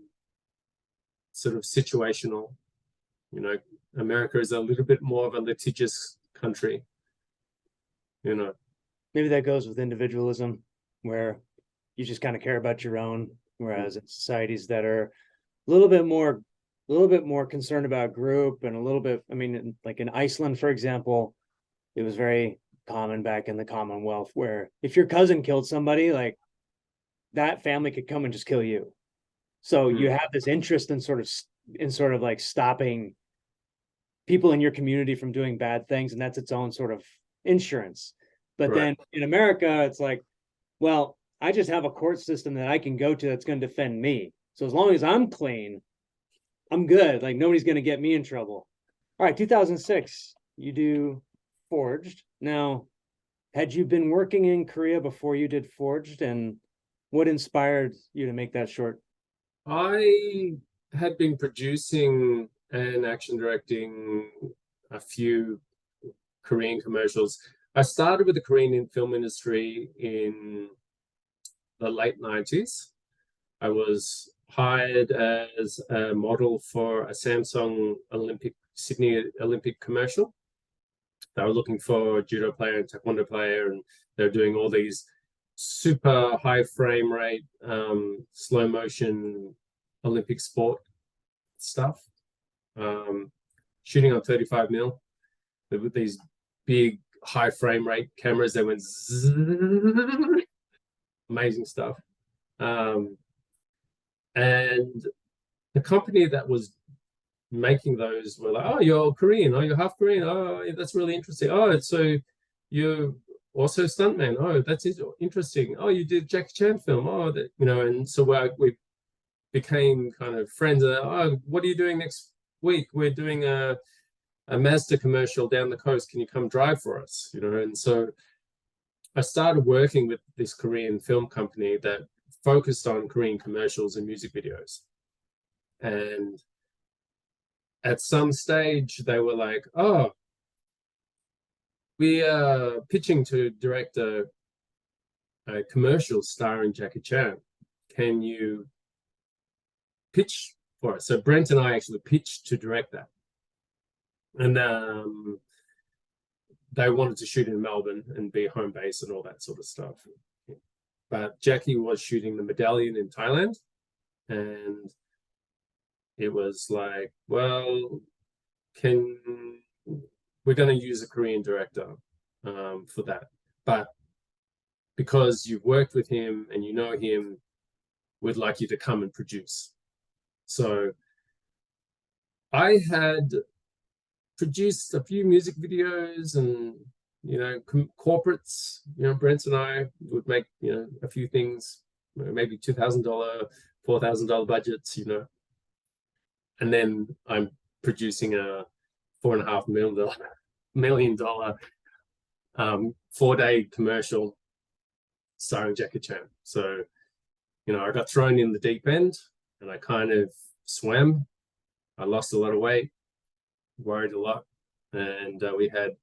sort of situational. America is a little bit more of a litigious country. Maybe that goes with individualism, where you just kind of care about your own, whereas in societies that are a little bit more concerned about group, and a little bit, I mean, like in Iceland, for example, it was very common back in the Commonwealth where if your cousin killed somebody, like that family could come and just kill you. So you have this interest in sort of like stopping people in your community from doing bad things, and that's its own sort of insurance. But then in America, it's like, well, I just have a court system that I can go to that's going to defend me. So as long as I'm clean, I'm good. Like nobody's going to get me in trouble. All right, 2006, you do Forged. Now, had you been working in Korea before you did Forged, and what inspired you to make that short? I had been producing and action directing a few Korean commercials. I started with the Korean film industry in the late 90s. I was hired as a model for a Samsung Sydney Olympic commercial. They were looking for a judo player and taekwondo player, and they're doing all these super high frame rate, slow motion Olympic sport stuff. Shooting on 35mm with these big high frame rate cameras that went zzz, amazing stuff. And the company that was making those were like, oh, you're Korean, oh, you're half Korean, oh, that's really interesting. Oh, so you're also a stuntman. Oh, that's interesting. Oh, you did Jackie Chan film. Oh, that, you know, and so we became kind of friends. Oh, what are you doing next week? We're doing a Mazda commercial down the coast. Can you come drive for us? You know, and so I started working with this Korean film company that focused on Korean commercials and music videos. And at some stage, they were like, oh, we are pitching to direct a commercial starring Jackie Chan. Can you pitch for us? So Brent and I actually pitched to direct that. And they wanted to shoot in Melbourne and be home base and all that sort of stuff. But Jackie was shooting The Medallion in Thailand. And it was like, well, we're going to use a Korean director for that. But because you've worked with him and you know him, we'd like you to come and produce. So I had produced a few music videos and, you know, corporates, you know, Brent and I would make, you know, a few things, maybe $2,000, $4,000 budgets, you know. And then I'm producing a $4.5 million 4-day commercial starring Jackie Chan. So, you know, I got thrown in the deep end and I kind of swam. I lost a lot of weight, worried a lot, and we had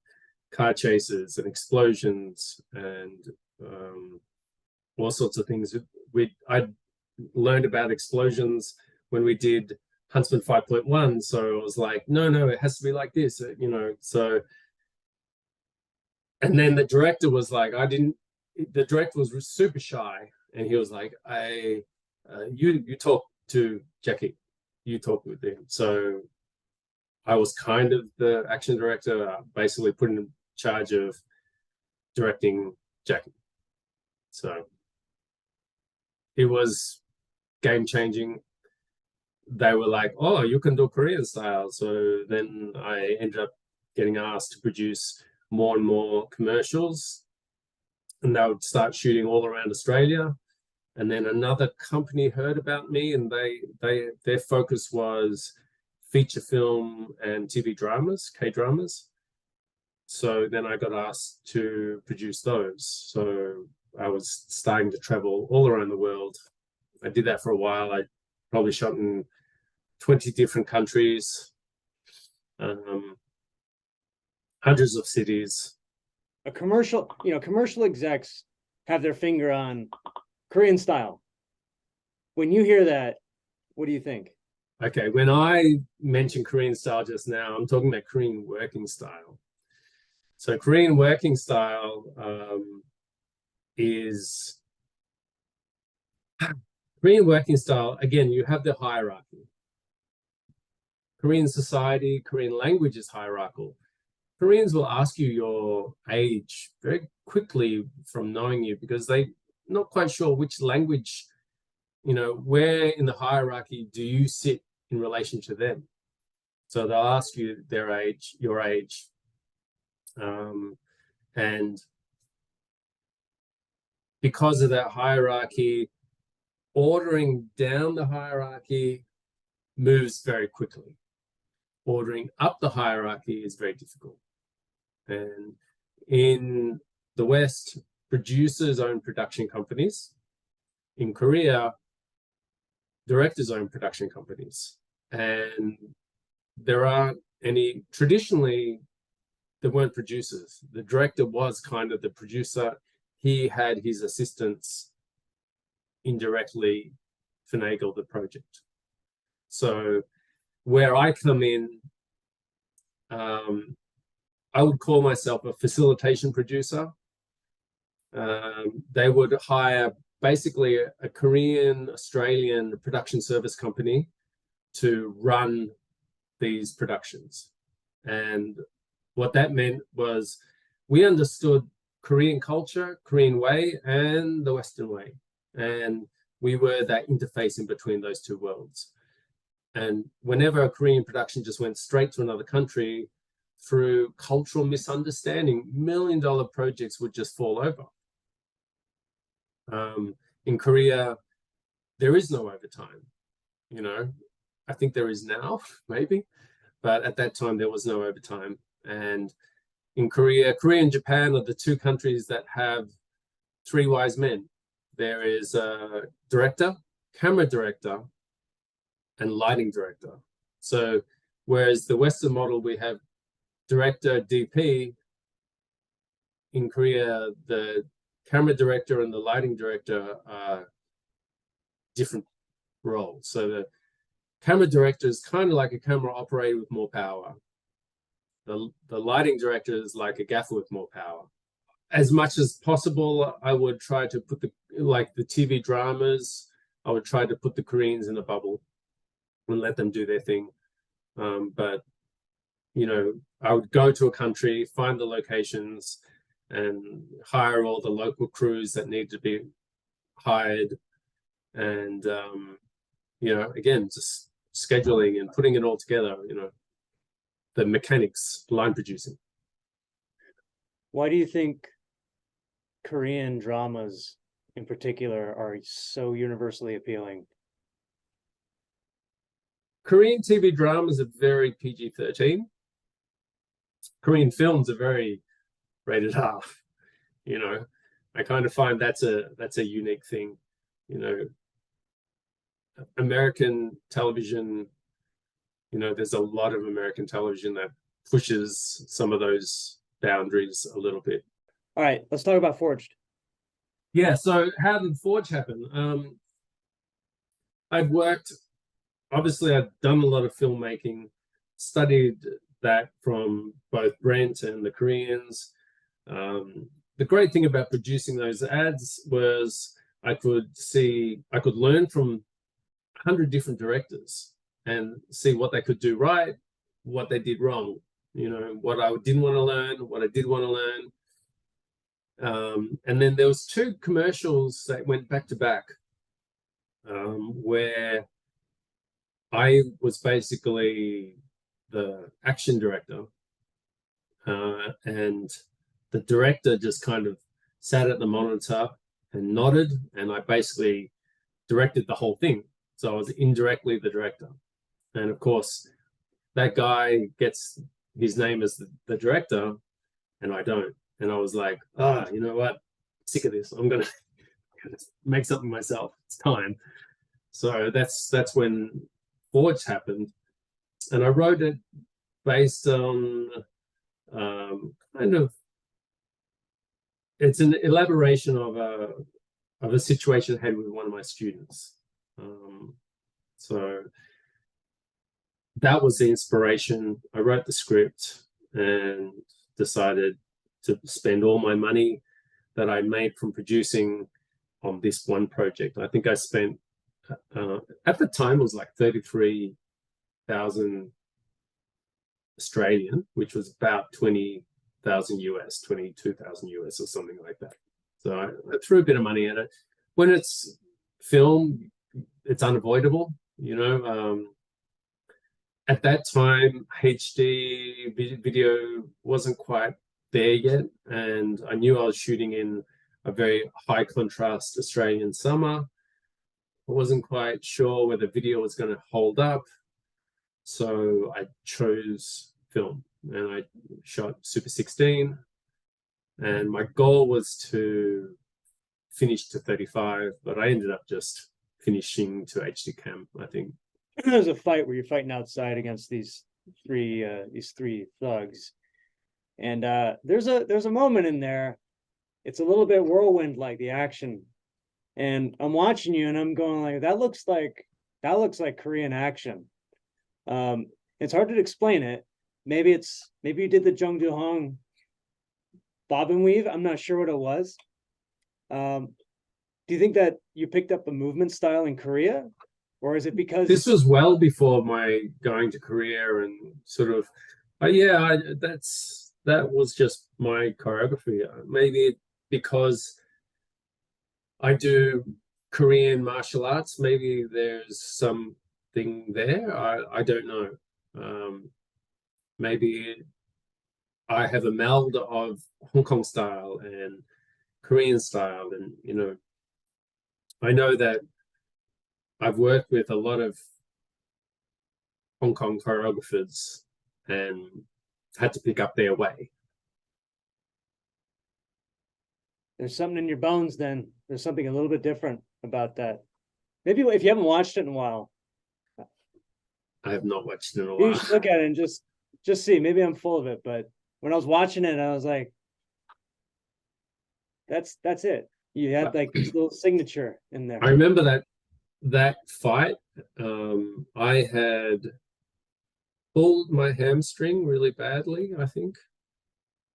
car chases and explosions and all sorts of things. I learned about explosions when we did Huntsman 5.1, so I was like, no, it has to be like this, you know. So, and then the director was like, the director was super shy, and he was like, you talk to Jackie, you talk with him. So I was kind of the action director, basically put in charge of directing Jackie. So it was game-changing. They were like, oh, you can do Korean style. So then I ended up getting asked to produce more and more commercials, and they would start shooting all around Australia. And then another company heard about me, and their focus was feature film and TV dramas, K-dramas. So then I got asked to produce those. So I was starting to travel all around the world. I did that for a while. I probably shot in 20 different countries, hundreds of cities. A commercial, you know, commercial execs have their finger on Korean style. When you hear that, what do you think? Okay, when I mentioned Korean style just now, I'm talking about Korean working style. So Korean working style is Korean working style. Again, you have the hierarchy. Korean society, Korean language is hierarchical. Koreans will ask you your age very quickly from knowing you, because they're not quite sure which language, you know, where in the hierarchy do you sit in relation to them. So they'll ask you their age, your age. And because of that hierarchy, ordering down the hierarchy moves very quickly. Ordering up the hierarchy is very difficult. And in the West, producers own production companies. In Korea, directors own production companies. And there aren't any, traditionally, there weren't producers. The director was kind of the producer. He had his assistants indirectly finagle the project. So where I come in, I would call myself a facilitation producer. They would hire basically a Korean Australian production service company to run these productions. And what that meant was we understood Korean culture, Korean way, and the Western way. And we were that interface in between those two worlds. And whenever a Korean production just went straight to another country, through cultural misunderstanding, $1 million projects would just fall over. In Korea, there is no overtime. You know, I think there is now, maybe, but at that time there was no overtime. And in Korea and Japan are the two countries that have three wise men. There is a director, camera director, and lighting director. So whereas the Western model, we have director, DP, in Korea, the camera director and the lighting director are different roles. So the camera director is kind of like a camera operator with more power. The lighting director is like a gaffer with more power. As much as possible, I would try to put the TV dramas, I would try to put the Koreans in a bubble and let them do their thing. But, you know, I would go to a country, find the locations, and hire all the local crews that need to be hired. And, you know, again, just scheduling and putting it all together, you know, the mechanics, line producing. Why do you think Korean dramas in particular are so universally appealing? Korean TV dramas are very PG-13. Korean films are very rated R. You know, I kind of find that's a unique thing. You know, American television, you know, there's a lot of American television that pushes some of those boundaries a little bit. All right, let's talk about Forged. Yeah, so how did Forge happen? Obviously I've done a lot of filmmaking, studied that from both Brent and the Koreans. The great thing about producing those ads was I could learn from 100 different directors and see what they could do right, what they did wrong, you know, what I didn't want to learn, what I did want to learn. And then there was two commercials that went back to back, where I was basically the action director, and the director just kind of sat at the monitor and nodded, and I basically directed the whole thing. So I was indirectly the director. And of course, that guy gets his name as the director, and I don't. And I was like, you know what? I'm sick of this. I'm gonna make something myself. It's time. So that's when Forge happened. And I wrote it based on kind of, it's an elaboration of a situation I had with one of my students. So that was the inspiration. I wrote the script and decided to spend all my money that I made from producing on this one project. I think I spent, at the time, it was like 33,000 Australian, which was about 20,000 US, 22,000 US or something like that. So I threw a bit of money at it. When it's film, it's unavoidable, you know. At that time, HD video wasn't quite there yet, and I knew I was shooting in a very high contrast Australian summer. I wasn't quite sure whether video was going to hold up, so I chose film, and I shot Super 16, and my goal was to finish to 35, but I ended up just finishing to HD cam, I think. There's a fight where you're fighting outside against these three thugs. And there's a moment in there. It's a little bit whirlwind like the action. And I'm watching you and I'm going like, that looks like Korean action. It's hard to explain it. Maybe you did the Jung Do Hong bob and weave. I'm not sure what it was. Do you think that you picked up a movement style in Korea? Or is it because This was well before my going to Korea and sort of, yeah, that was just my choreography. Maybe because I do Korean martial arts, maybe there's something there. I don't know. Maybe I have a meld of Hong Kong style and Korean style, and I know that I've worked with a lot of Hong Kong choreographers and had to pick up their way. there's something in your bones then? There's something a little bit different about that. Maybe if you haven't watched it in a while. I have not watched it in a You while. should look at it and just see. Maybe I'm full of it, but when I was watching it, I was like, that's it. You had like this little signature in there. I remember that fight. I had pulled my hamstring really badly, I think.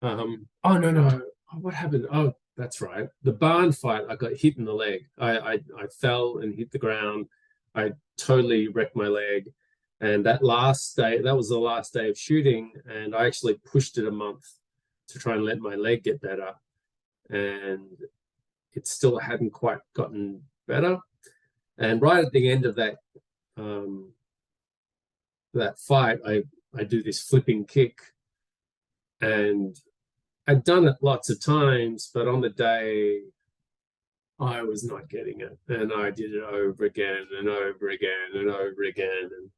Oh no. Oh, what happened? Oh, that's right. The barn fight, I got hit in the leg. I fell and hit the ground. I totally wrecked my leg. And that was the last day of shooting, and I actually pushed it a month to try and let my leg get better. And it still hadn't quite gotten better. And right at the end of that fight, I do this flipping kick, and I'd done it lots of times, but on the day I was not getting it, and I did it over again and over again and over again, and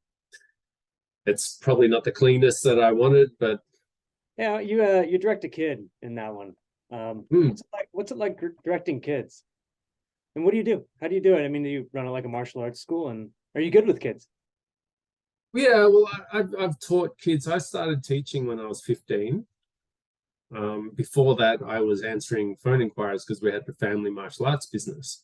it's probably not the cleanest that I wanted, but yeah, you direct a kid in that one. What's it like directing kids? And what do you do? How do you do it? I mean, do you run it like a martial arts school, and are you good with kids? yeah, well, I've taught kids. I started teaching when I was 15. Before that, I was answering phone inquiries because we had the family martial arts business.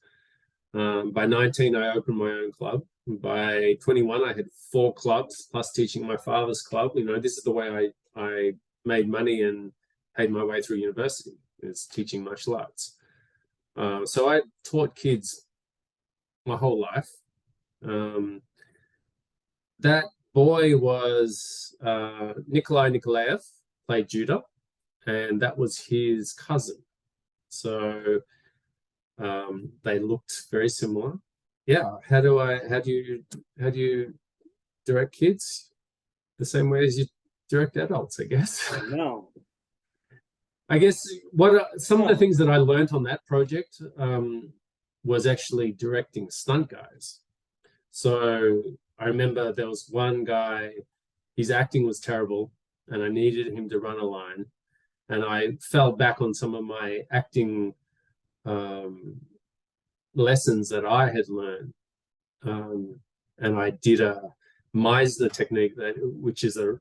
By 19, I opened my own club. By 21, I had 4 clubs plus teaching my father's club. This is the way I made money and paid my way through university, is teaching martial arts. So I taught kids my whole life. That boy was Nikolai Nikolaev, played Judo, and that was his cousin. So they looked very similar. Yeah. How do you direct kids? The same way as you direct adults, I guess. No. I guess some of the things that I learned on that project was actually directing stunt guys. So I remember there was one guy, his acting was terrible, and I needed him to run a line. And I fell back on some of my acting lessons that I had learned. And I did a Meisner technique, which is a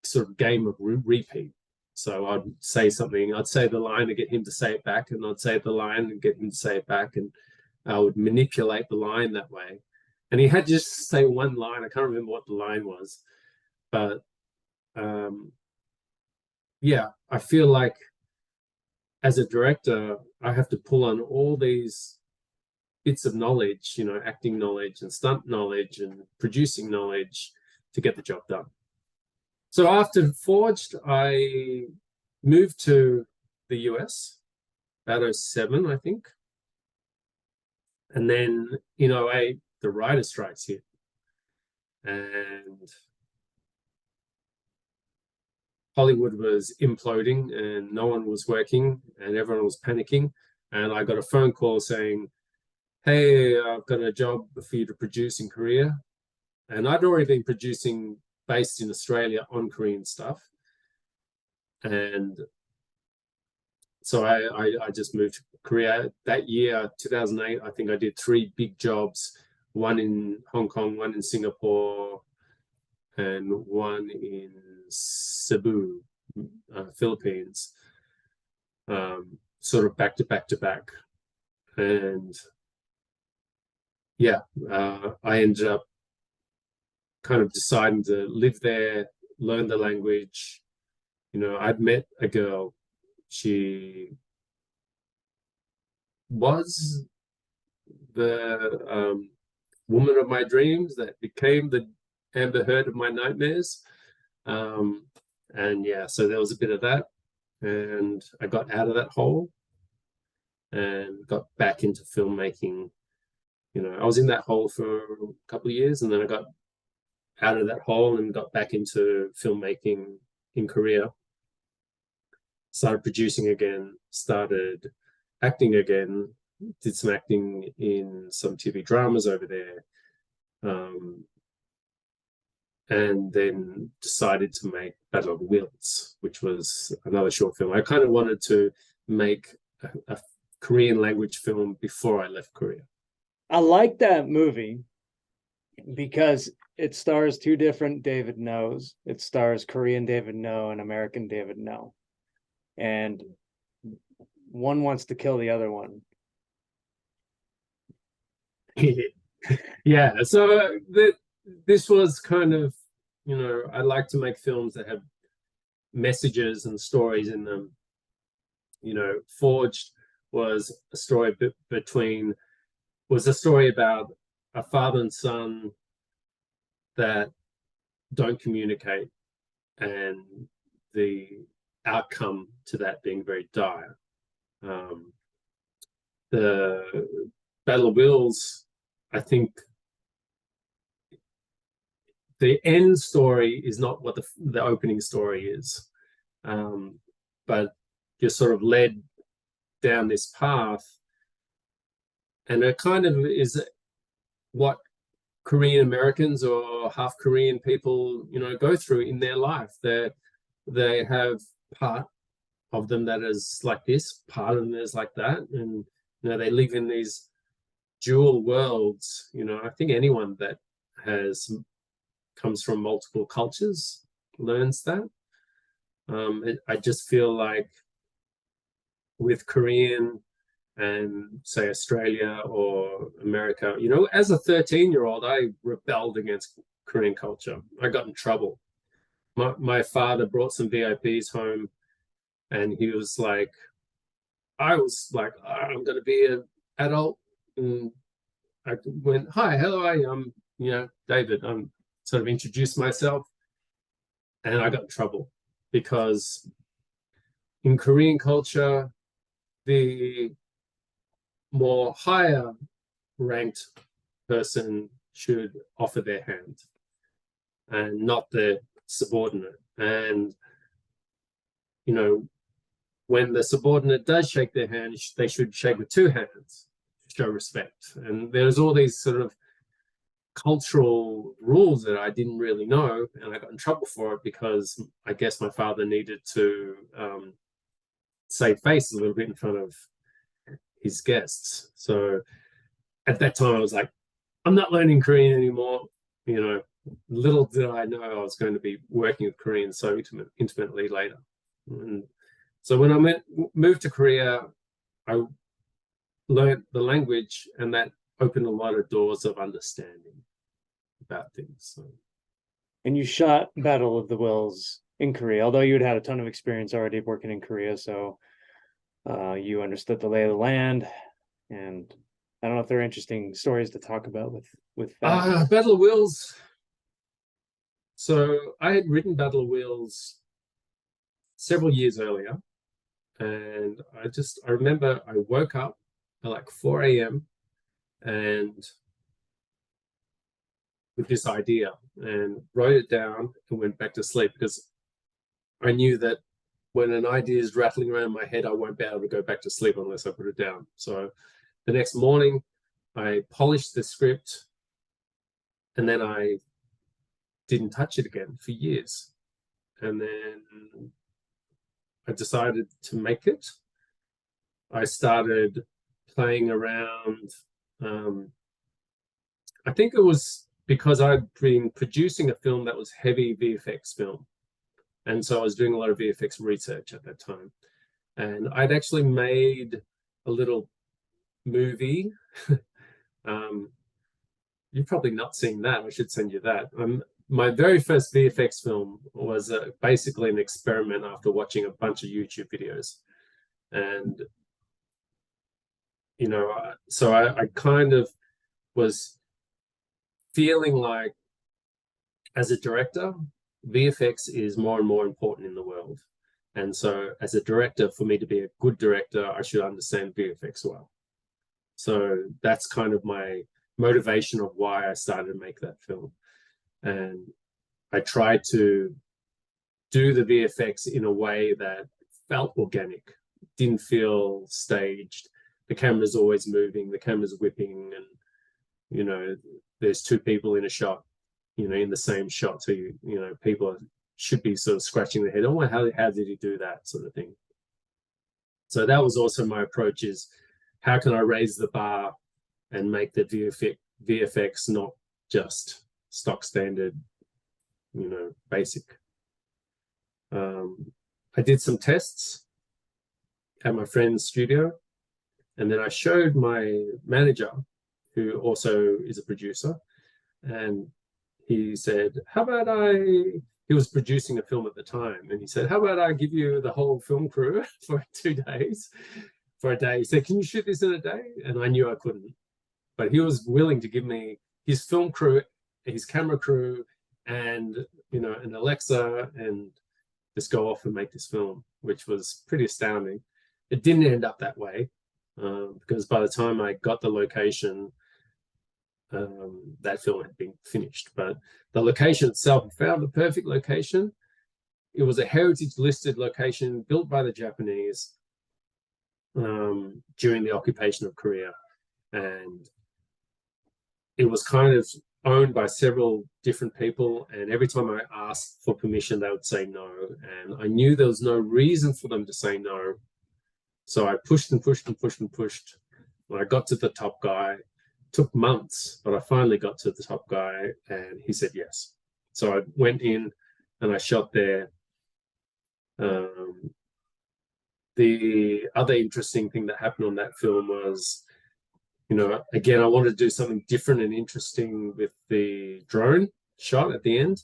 sort of game of repeat. So I'd say something, I'd say the line to get him to say it back, and I'd say the line and get him to say it back, and I would manipulate the line that way. And he had to just say one line. I can't remember what the line was, but yeah, I feel like as a director, I have to pull on all these bits of knowledge, acting knowledge and stunt knowledge and producing knowledge to get the job done. So after Forged, I moved to the US about 2007, I think. And then in 2008, the writer strikes hit. And Hollywood was imploding and no one was working and everyone was panicking. And I got a phone call saying, hey, I've got a job for you to produce in Korea. And I'd already been producing based in Australia on Korean stuff. And so I just moved to Korea that year, 2008. I think I did 3 big jobs, one in Hong Kong, one in Singapore, and one in Cebu, Philippines, sort of back to back to back. And yeah, I ended up kind of deciding to live there, learn the language. I'd met a girl. She was the woman of my dreams that became the Amber Heard of my nightmares. And yeah, so there was a bit of that. And I got out of that hole and got back into filmmaking. I was in that hole for a couple of years, and then I got out of that hole and got back into filmmaking in Korea. Started producing again, started acting again, did some acting in some TV dramas over there, and then decided to make Battle of the Wills, which was another short film. I kind of wanted to make a Korean language film before I left Korea. I like that movie because it stars two different David No's. It stars Korean David No and American David No. And one wants to kill the other one. Yeah, so this was kind of, I like to make films that have messages and stories in them. Forged was a story was a story about a father and son that don't communicate, and the outcome to that being very dire. The Battle of Wills, I think the end story is not what the opening story is, but you're sort of led down this path, and it kind of is what Korean Americans or half Korean people, go through in their life. They have part of them that is like this, part of them is like that, and they live in these dual worlds. I think anyone that comes from multiple cultures learns that. I just feel like with Korean and say Australia or America, as a 13-year-old, I rebelled against Korean culture. I got in trouble. My father brought some VIPs home, and he was like, I was like, I'm going to be an adult. And I went, hi, hello, I'm David. I'm sort of introduced myself, and I got in trouble because in Korean culture, the more higher ranked person should offer their hand and not the subordinate. And when the subordinate does shake their hand, they should shake with two hands to show respect. And there's all these sort of cultural rules that I didn't really know, and I got in trouble for it because I guess my father needed to save face a little bit in front of his guests. So at that time I was like, I'm not learning Korean anymore. Little did I know I was going to be working with Korean so intimately later. And so when I moved to Korea, I learned the language, and that opened a lot of doors of understanding about things. So. And you shot Battle of the Wills in Korea, although you had a ton of experience already working in Korea, so you understood the lay of the land. And I don't know if there are interesting stories to talk about with that. Battle of Wills. So I had written Battle of Wills several years earlier, and I remember I woke up at like 4 a.m. and with this idea and wrote it down and went back to sleep, because I knew that when an idea is rattling around my head, I won't be able to go back to sleep unless I put it down. So the next morning, I polished the script, and then I didn't touch it again for years. And then I decided to make it. I started playing around. I think it was because I'd been producing a film that was heavy VFX film. And so I was doing a lot of VFX research at that time. And I'd actually made a little movie. You've probably not seen that. I should send you that. My very first VFX film was basically an experiment after watching a bunch of YouTube videos. And, you know, so I kind of was feeling like, as a director, VFX is more and more important in the world. And so as a director, for me to be a good director, I should understand VFX well. So that's kind of my motivation of why I started to make that film. And I tried to do the VFX in a way that felt organic, didn't feel staged. The camera's always moving, the camera's whipping, and, you know, there's two people in a shot, you know, in the same shot. So, you know, people should be sort of scratching their head, oh, how did he do that, sort of thing. So that was also my approach, is how can I raise the bar and make the VFX not just stock standard, you know, basic. I did some tests at my friend's studio, and then I showed my manager, who also is a producer, and he said, how about he was producing a film at the time, and he said, how about I give you the whole film crew for 2 days, for a day. He said, can you shoot this in a day? And I knew I couldn't, but he was willing to give me his film crew, his camera crew, and, you know, an Alexa, and just go off and make this film, which was pretty astounding. It didn't end up that way, because by the time I got the location, that film had been finished. But the location itself, I found the perfect location. It was a heritage listed location built by the Japanese during the occupation of Korea. And it was kind of owned by several different people. And every time I asked for permission, they would say no. And I knew there was no reason for them to say no. So I pushed and pushed and pushed and pushed. When I got to the top guy, took months, but I finally got to the top guy and he said yes. So I went in and I shot there. The other interesting thing that happened on that film was, you know, again, I wanted to do something different and interesting with the drone shot at the end.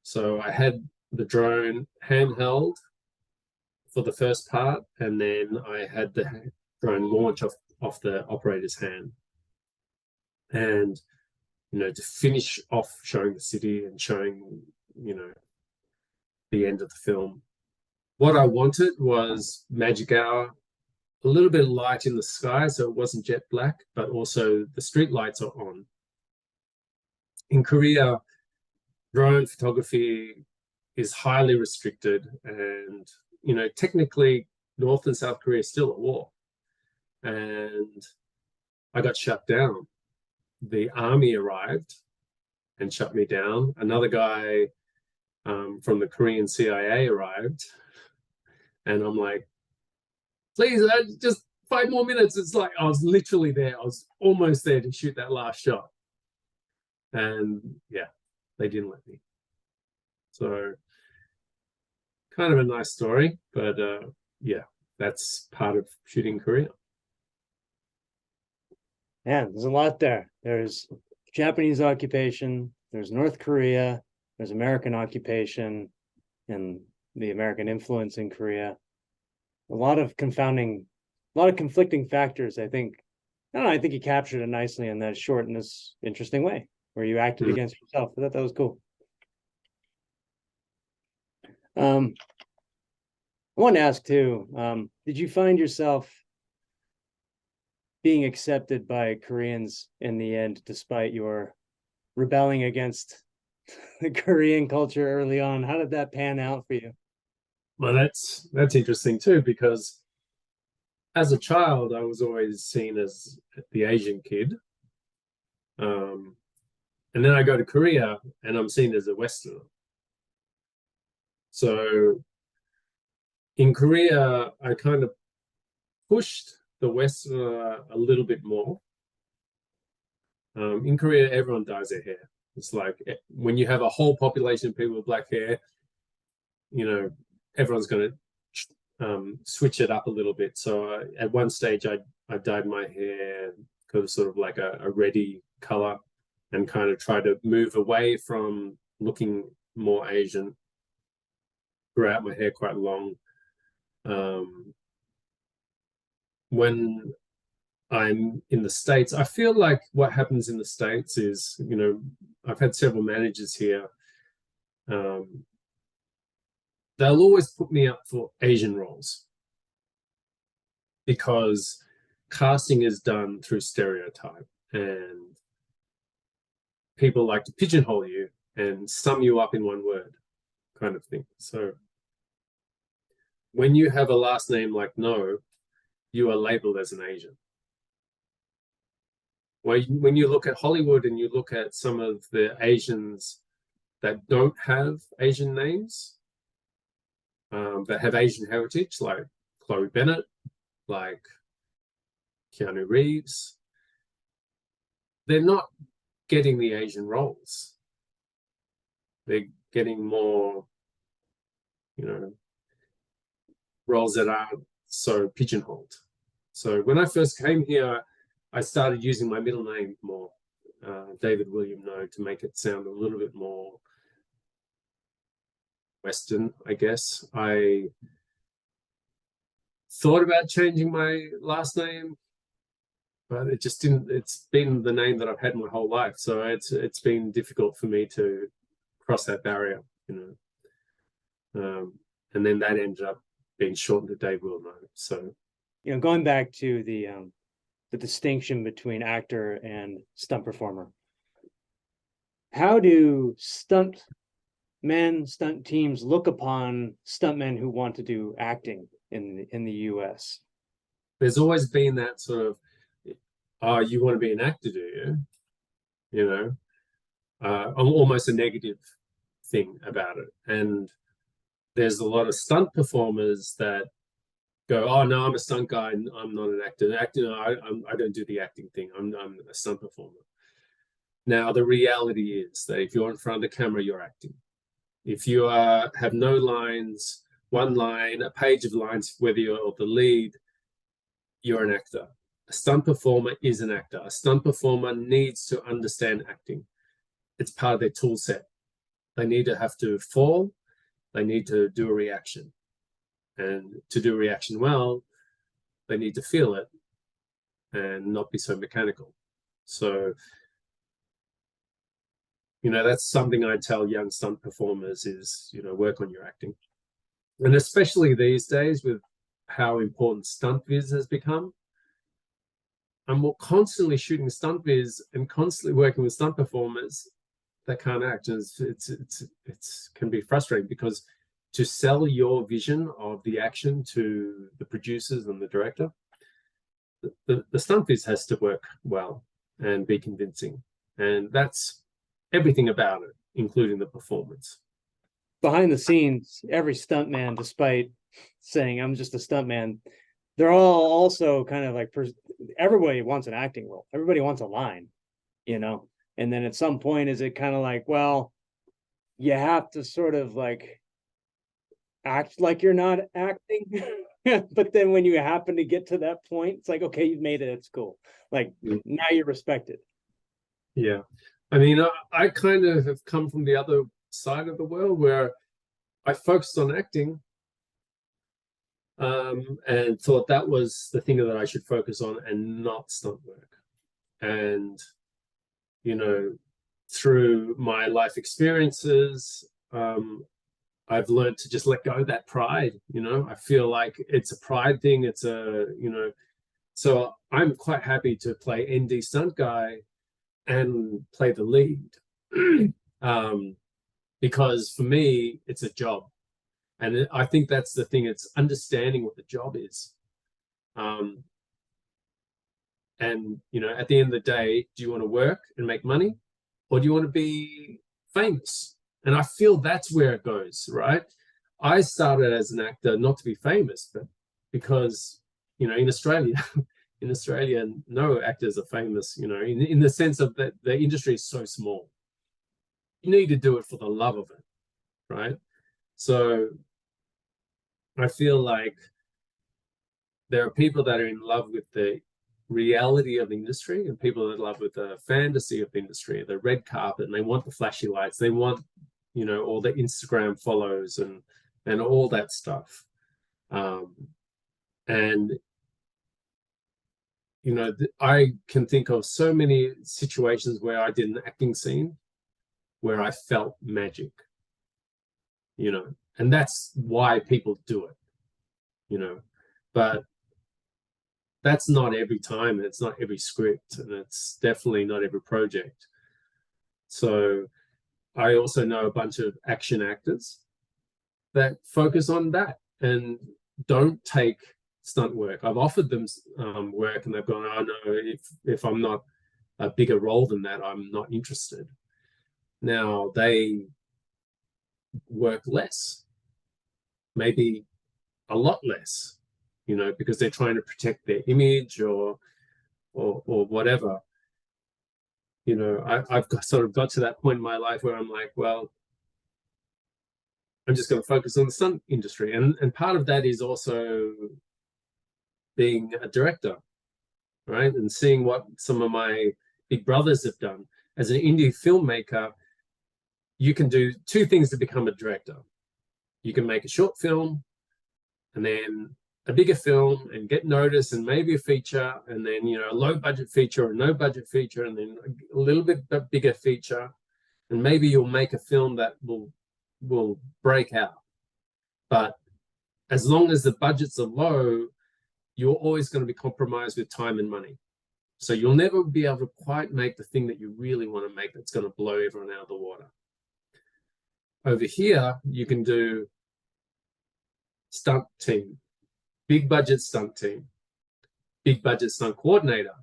So I had the drone handheld for the first part, and then I had the drone launch off the operator's hand. And, you know, to finish off showing the city and showing, you know, the end of the film. What I wanted was magic hour, a little bit of light in the sky, so it wasn't jet black, but also the street lights are on. In Korea, drone photography is highly restricted, and, you know, technically North and South Korea is still at war. And I got shut down. The army arrived and shut me down. Another guy from the Korean CIA arrived, and I'm like, please, just 5 more minutes. It's like I was literally there. I was almost there to shoot that last shot. And yeah, they didn't let me. So kind of a nice story, but yeah, that's part of shooting Korea. Yeah, there's a lot there. There's Japanese occupation, there's North Korea, there's American occupation, and the American influence in Korea. A lot of conflicting factors, I think. I don't know, I think you captured it nicely in that short and this interesting way, where you acted against yourself. I thought that was cool. I want to ask too, did you find yourself being accepted by Koreans in the end, despite your rebelling against the Korean culture early on? How did that pan out for you? Well, that's interesting too, because as a child, I was always seen as the Asian kid. And then I go to Korea and I'm seen as a Westerner. So in Korea, I kind of pushed the Westerner a little bit more. In Korea, everyone dyes their hair. It's like when you have a whole population of people with black hair, everyone's going to switch it up a little bit. So at one stage, I dyed my hair sort of like a reddy color, and kind of try to move away from looking more Asian. Grew out my hair quite long. When I'm in the States, I feel like what happens in the States is, I've had several managers here. They'll always put me up for Asian roles because casting is done through stereotype, and people like to pigeonhole you and sum you up in one word kind of thing. So when you have a last name like No, you are labeled as an Asian. When you look at Hollywood and you look at some of the Asians that don't have Asian names, that have Asian heritage, like Chloe Bennett, like Keanu Reeves, they're not getting the Asian roles. They're getting more, roles that aren't so pigeonholed. So when I first came here, I started using my middle name more, David William No, to make it sound a little bit more Western, I guess. I thought about changing my last name, but it just didn't. It's been the name that I've had my whole life, so it's been difficult for me to cross that barrier, and then that ended up being shortened to Dave Will No. So, going back to the distinction between actor and stunt performer, how do stunt teams look upon stuntmen who want to do acting in the US? There's always been that sort of, oh, you want to be an actor, do you? Almost a negative thing about it. And there's a lot of stunt performers that go, oh no, I'm a stunt guy, and I'm not an actor. I don't do the acting thing. I'm a stunt performer. Now the reality is that if you're in front of the camera, you're acting. If you have no lines, one line, a page of lines, whether you're the lead, you're an actor. A stunt performer is an actor. A stunt performer needs to understand acting. It's part of their tool set. They need to have to fall. They need to do a reaction. And to do a reaction well, they need to feel it and not be so mechanical. So, that's something I tell young stunt performers is, work on your acting. And especially these days with how important stunt vis has become, I'm constantly shooting stunt vis and constantly working with stunt performers that can't act. It's can be frustrating, because to sell your vision of the action to the producers and the director, the stunt vis has to work well and be convincing. And that's everything about it, including the performance. Behind the scenes, every stuntman, despite saying I'm just a stuntman, they're all also kind of like, everybody wants an acting role. Everybody wants a line, and then at some point, is it kind of like, well, you have to sort of like act like you're not acting. But then when you happen to get to that point, it's like, okay, you've made it. It's cool. Like, now you're respected. Yeah. I mean, I kind of have come from the other side of the world where I focused on acting, and thought that was the thing that I should focus on and not stunt work. And, through my life experiences, I've learned to just let go of that pride. I feel like it's a pride thing. It's so I'm quite happy to play ND stunt guy and play the lead, because for me, it's a job. And I think that's the thing. It's understanding what the job is. And, at the end of the day, do you want to work and make money, or do you want to be famous? And I feel that's where it goes, right? I started as an actor not to be famous, but because, in Australia, no actors are famous, in the sense of that the industry is so small. You need to do it for the love of it, right? So I feel like there are people that are in love with the reality of the industry and people that are in love with the fantasy of the industry, the red carpet, and they want the flashy lights. They want, all the Instagram follows and all that stuff. And I can think of so many situations where I did an acting scene where I felt magic, and that's why people do it, but that's not every time, and it's not every script, and it's definitely not every project. So I also know a bunch of action actors that focus on that and don't take stunt work. I've offered them work, and they've gone, "Oh no, if I'm not a bigger role than that, I'm not interested." Now they work less, maybe a lot less, because they're trying to protect their image or whatever. I've sort of got to that point in my life where I'm like, well, I'm just going to focus on the stunt industry, and part of that is also being a director, right? And seeing what some of my big brothers have done. As an indie filmmaker, you can do two things to become a director. You can make a short film and then a bigger film and get noticed and maybe a feature, and then a low budget feature or no budget feature, and then a little bit bigger feature, and maybe you'll make a film that will break out. But as long as the budgets are low, you're always going to be compromised with time and money. So you'll never be able to quite make the thing that you really want to make that's going to blow everyone out of the water. Over here, you can do stunt team, big budget stunt team, big budget stunt coordinator,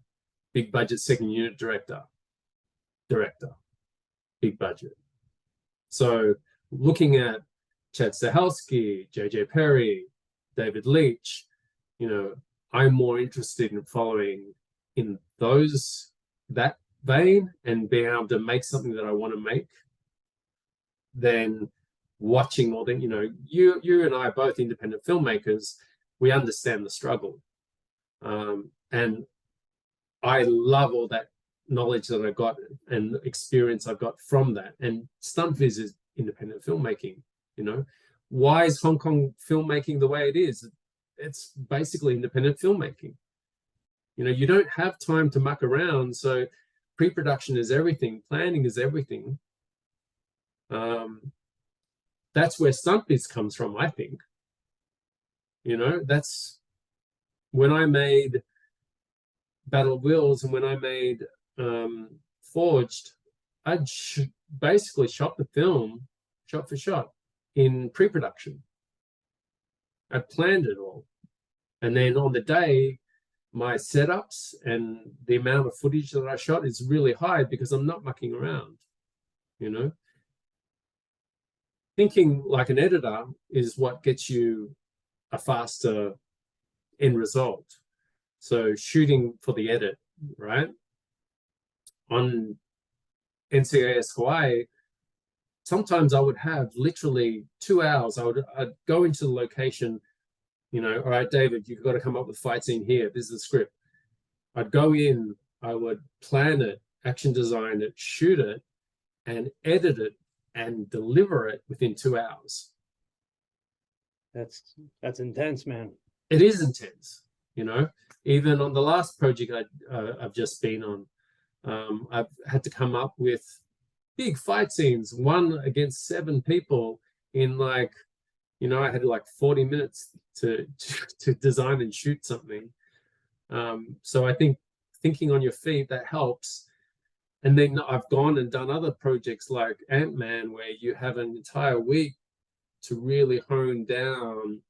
big budget second unit director, big budget. So looking at Chad Stahelski, JJ Perry, David Leitch, I'm more interested in following in that vein and being able to make something that I want to make than watching all the, you and I are both independent filmmakers. We understand the struggle. And I love all that knowledge that I got and experience I got from that. And StuntViz is independent filmmaking, Why is Hong Kong filmmaking the way it is? It's basically independent filmmaking. You don't have time to muck around. So pre-production is everything. Planning is everything. That's where StuntViz comes from, I think. That's when I made Battle of Wills and when I made Forged, I basically shot the film shot for shot in pre-production. I planned it all. And then on the day, my setups and the amount of footage that I shot is really high because I'm not mucking around, Thinking like an editor is what gets you a faster end result. So shooting for the edit, right? On NCIS Hawaii, sometimes I would have literally 2 hours. I'd go into the location, all right, David, you've got to come up with a fight scene here. This is the script. I'd go in, I would plan it, action design it, shoot it, and edit it and deliver it within 2 hours. That's intense, man. It is intense, Even on the last project I've just been on, I've had to come up with big fight scenes, one against 7 people in I had 40 minutes to design and shoot something. So I think thinking on your feet, that helps. And then I've gone and done other projects like Ant-Man, where you have an entire week to really hone down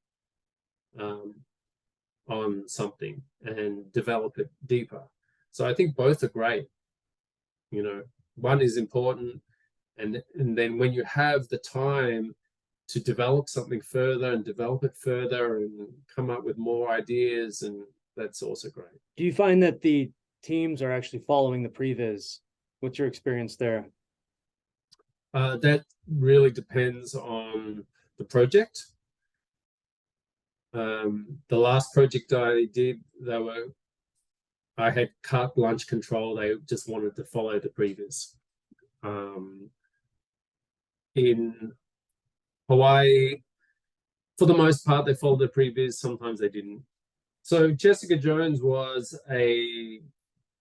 on something and develop it deeper. So I think both are great. One is important, and then when you have the time to develop something further and develop it further and come up with more ideas, and that's also great. Do you find that the teams are actually following the Pre-vis? What's your experience there? That really depends on the project. The last project I did, I had carte blanche control. They just wanted to follow the Pre-vis. In Hawaii, for the most part, they followed the Pre-vis. Sometimes they didn't. So Jessica Jones was a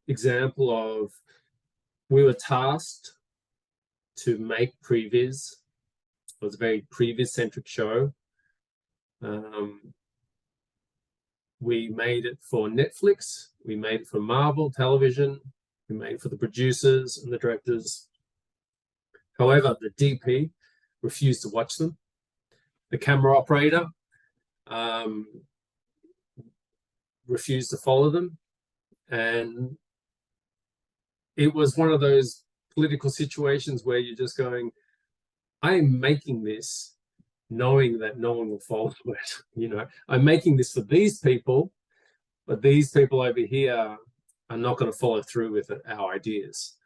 example of, we were tasked to make Pre-vis. It was a very Pre-vis centric show. We made it for Netflix. We made it for Marvel Television. We made it for the producers and the directors. However, the DP refused to watch them. The camera operator refused to follow them. And it was one of those political situations where you're just going, I am making this knowing that no one will follow it. You know, I'm making this for these people, but these people over here are not going to follow through with our ideas.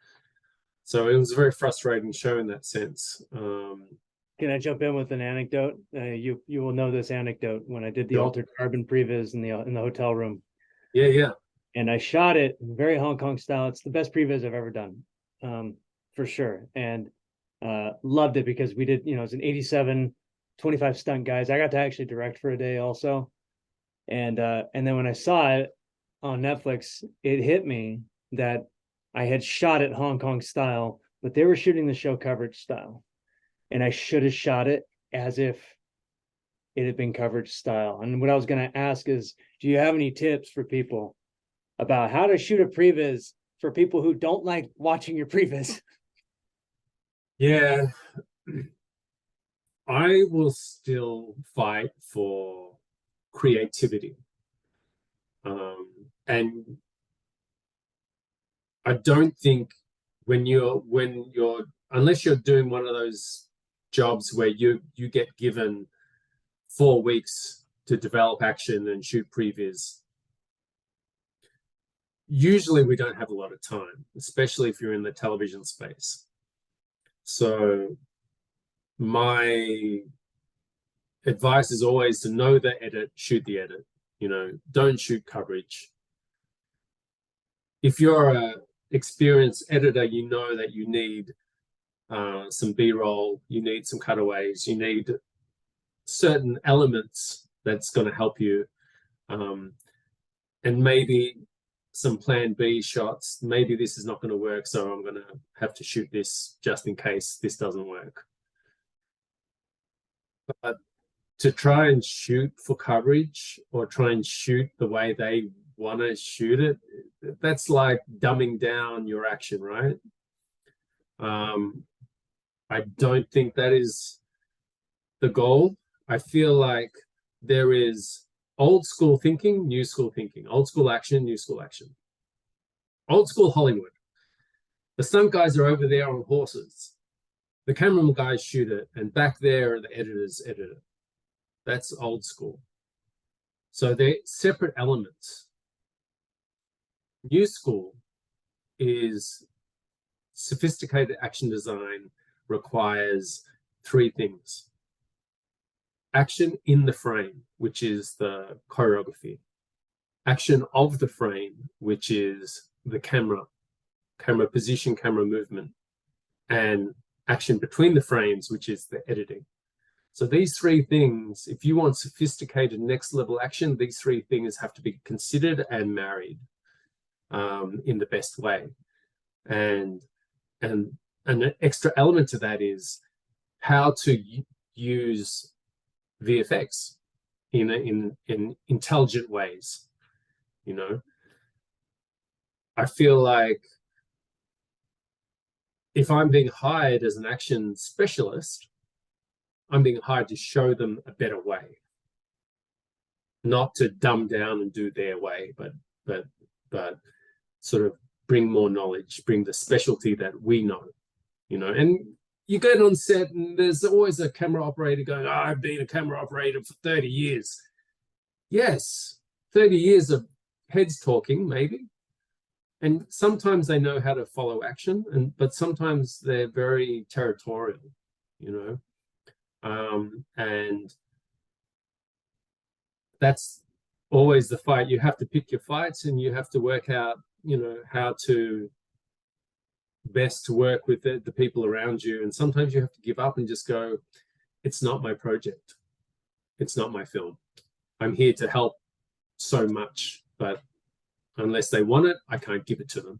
So it was a very frustrating show in that sense. Can I jump in with an anecdote? You will know this anecdote. When I did the Sure. altered carbon Pre-vis in the hotel room. Yeah. And I shot it very Hong Kong style. It's the best Pre-vis I've ever done, for sure. And loved it because we did, you know, it's an 87, 25 stunt guys. I got to actually direct for a day also. And then when I saw it on Netflix, it hit me that I had shot it Hong Kong style, but they were shooting the show coverage style. And I should have shot it as if it had been coverage style. And what I was going to ask is, do you have any tips for people about how to shoot a Pre-vis for people who don't like watching your Pre-vis? Yeah. I will still fight for creativity. And I don't think when you're unless you're doing one of those jobs where you get given 4 weeks to develop action and shoot Pre-vis, usually we don't have a lot of time, especially if you're in the television space. So my advice is always to know the edit, shoot the edit. You know, don't shoot coverage. If you're an experienced editor, you know that you need some B-roll, you need some cutaways, you need certain elements that's going to help you, and maybe some plan B shots. Maybe this is not going to work, so I'm going to have to shoot this just in case this doesn't work. But to try and shoot for coverage or try and shoot the way they want to shoot it, that's like dumbing down your action, right? I don't think that is the goal. I feel like there is old school thinking, new school thinking, old school action, new school action. Old school Hollywood. The stunt guys are over there on horses. The cameraman guys shoot it, and back there are the editors edit it. That's old school. So they're separate elements. New school is sophisticated action design requires 3 things. Action in the frame, which is the choreography. Action of the frame, which is the camera position, camera movement. And action between the frames, which is the editing. So these 3 things, if you want sophisticated next level action, these 3 things have to be considered and married in the best way. And an extra element to that is how to use VFX in intelligent ways. You know, I feel like if I'm being hired as an action specialist, I'm being hired to show them a better way, not to dumb down and do their way, but sort of bring more knowledge, bring the specialty that we know, you know. And you get on set and there's always a camera operator going, oh, I've been a camera operator for 30 years. Yes, 30 years of heads talking, maybe. And sometimes they know how to follow action, but sometimes they're very territorial, you know. And that's always the fight. You have to pick your fights, and you have to work out, how to best work with the people around you. And sometimes you have to give up and just go, it's not my project. It's not my film. I'm here to help so much, but unless they want it, I can't give it to them,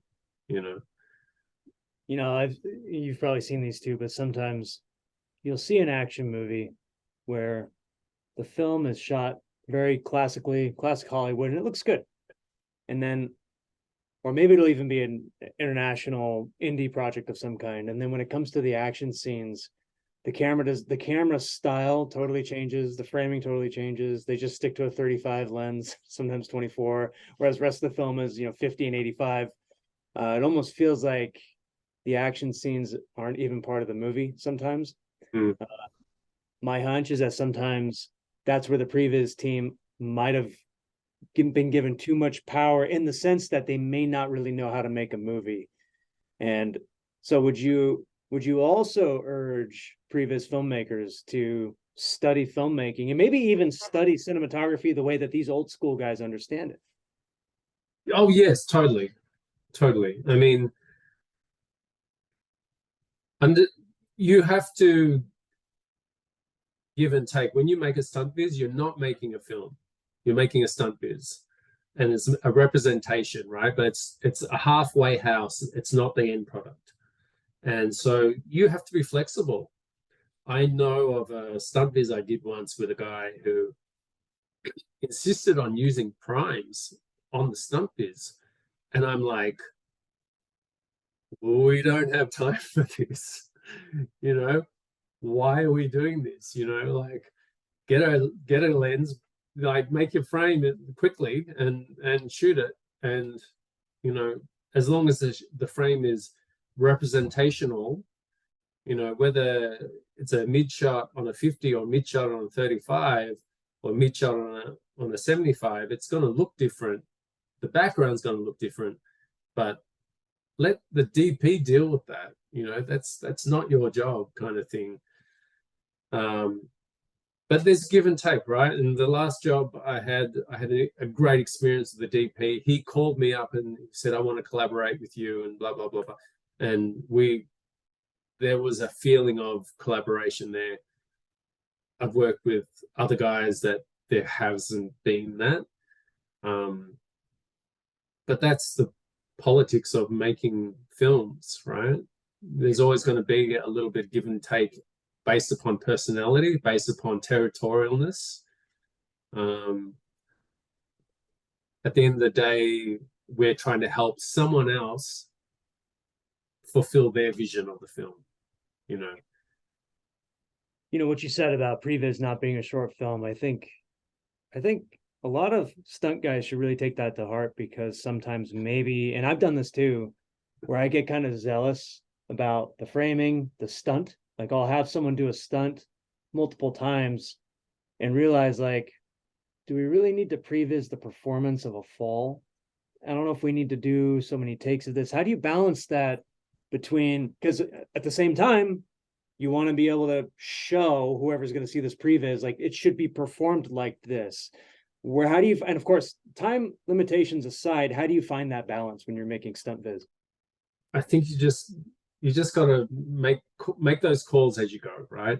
you've probably seen these too, but sometimes you'll see an action movie where the film is shot very classic Hollywood, and it looks good. And then, or maybe it'll even be an international indie project of some kind. And then when it comes to the action scenes, the camera style totally changes, the framing totally changes. They just stick to a 35 lens, sometimes 24, whereas the rest of the film is 50 and 85. It almost feels like the action scenes aren't even part of the movie sometimes. My hunch is that sometimes that's where the Pre-vis team might have been given too much power, in the sense that they may not really know how to make a movie. And so would you also urge Pre-vis filmmakers to study filmmaking and maybe even study cinematography the way that these old school guys understand it? Oh yes, totally. I mean, you have to give and take. When you make a stunt viz, you're not making a film. You're making a stunt viz, and it's a representation, right? But it's a halfway house. It's not the end product, and so you have to be flexible. I know of a stunt viz I did once with a guy who insisted on using primes on the stunt viz, and I'm like, we don't have time for this. Why are we doing this? Like, get a lens, like make your frame it quickly and shoot it. And as long as the frame is representational, whether it's a mid shot on a 50 or mid shot on a 35 or mid shot on a 75, it's going to look different. The background's going to look different, but let the DP deal with that. That's not your job, kind of thing. But there's give and take, right? And the last job I had a great experience with the DP. He called me up and said, I want to collaborate with you, and blah, blah, blah, blah. And there was a feeling of collaboration there. I've worked with other guys that there hasn't been that. But that's the politics of making films, right? There's always going to be a little bit give and take based upon personality, based upon territorialness. At the end of the day, we're trying to help someone else fulfill their vision of the film. What you said about Pre-vis not being a short film, I think a lot of stunt guys should really take that to heart, because sometimes maybe, and I've done this too, where I get kind of zealous about the framing, the stunt. Like, I'll have someone do a stunt multiple times and realize, like, do we really need to Pre-vis the performance of a fall? I don't know if we need to do so many takes of this. How do you balance that between, because at the same time, you want to be able to show whoever's going to see this Pre-vis, like, it should be performed like this. How do you, and of course, time limitations aside, how do you find that balance when you're making stunt viz? I think you just got to make those calls as you go, right?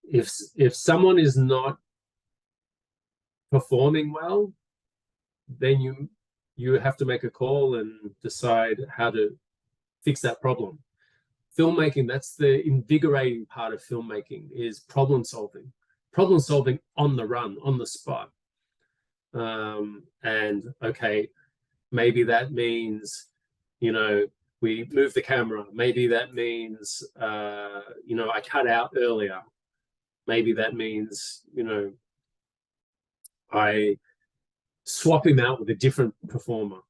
If someone is not performing well, then you have to make a call and decide how to fix that problem. Filmmaking, that's the invigorating part of filmmaking, is problem solving on the run, on the spot. And okay, maybe that means, we move the camera. Maybe that means, I cut out earlier. Maybe that means, I swap him out with a different performer.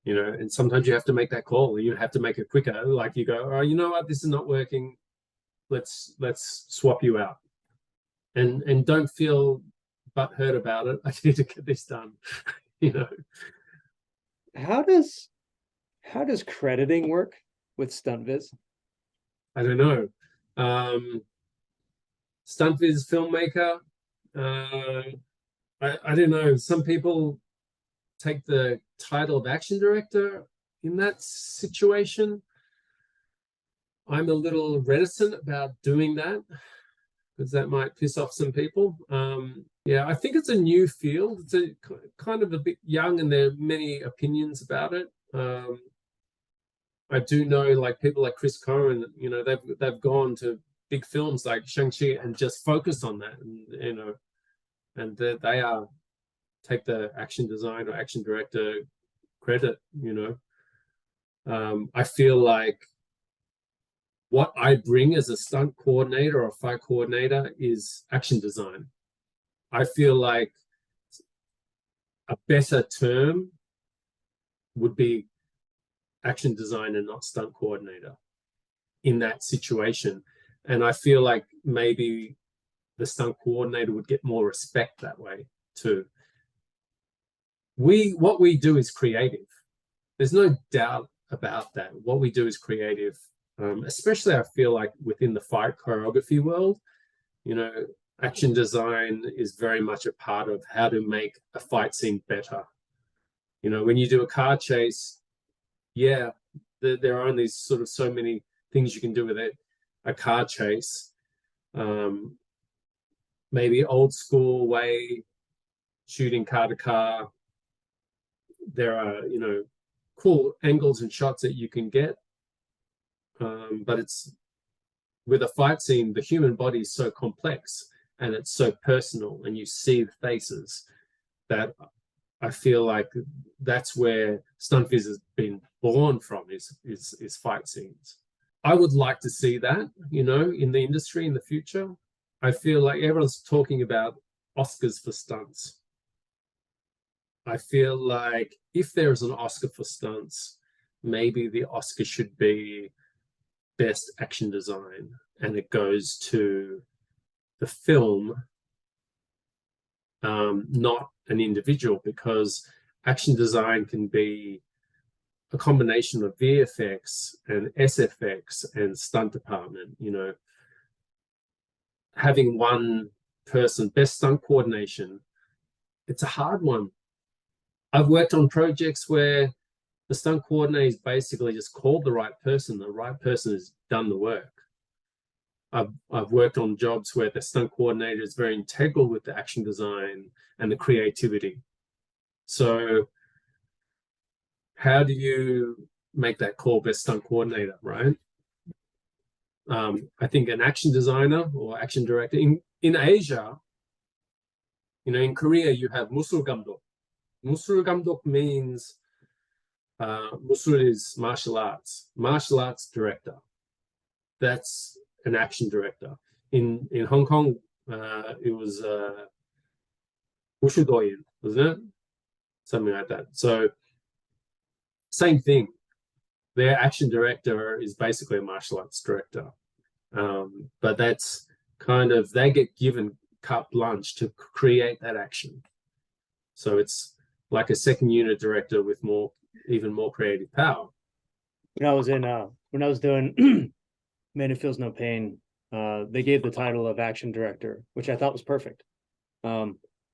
And sometimes you have to make that call, and you have to make it quicker. Like, you go, oh, you know what, this is not working. Let's swap you out. And don't feel butthurt about it. I need to get this done. How does crediting work with stunt viz? I don't know. Stunt viz filmmaker. I don't know. Some people take the title of action director in that situation. I'm a little reticent about doing that because that might piss off some people. Yeah, I think it's a new field. It's a kind of a bit young, and there are many opinions about it. I do know, like, people like Chris Cohen, you know, they've gone to big films like Shang-Chi and just focus on that, and you know, and they are take the action design or action director credit, you know. I feel like what I bring as a stunt coordinator or fight coordinator is action design. I feel like a better term would be action designer, not stunt coordinator in that situation. And I feel like maybe the stunt coordinator would get more respect that way too. What we do is creative. There's no doubt about that. What we do is creative. Especially I feel like within the fight choreography world, you know, action design is very much a part of how to make a fight scene better. You know, when you do a car chase, yeah, there are only sort of so many things you can do with it. A car chase, maybe old school way, shooting car to car. There are, you know, cool angles and shots that you can get. But it's with a fight scene, the human body is so complex and it's so personal, and you see the faces, that I feel like that's where stunt viz has been born from, is fight scenes. I would like to see that, you know, in the industry in the future. I feel like everyone's talking about Oscars for stunts. I feel like if there is an Oscar for stunts, maybe the Oscar should be best action design, and it goes to the film, not an individual, because action design can be a combination of VFX and SFX and stunt department. You know, having one person, best stunt coordination, it's a hard one. I've worked on projects where the stunt coordinator is basically just called the right person has done the work. I've worked on jobs where the stunt coordinator is very integral with the action design and the creativity. So how do you make that call best stunt coordinator, right? I think an action designer or action director in Asia, you know, in Korea, you have musul gamdok. Musul gamdok means musul is martial arts director. That's an action director. In Hong Kong, it was wushu doyen, wasn't it? Something like that. So same thing. Their action director is basically a martial arts director. But that's kind of, they get given carte blanche to create that action. So it's like a second unit director with even more creative power. When I was doing Man Who Feels No Pain, they gave the title of action director, which I thought was perfect.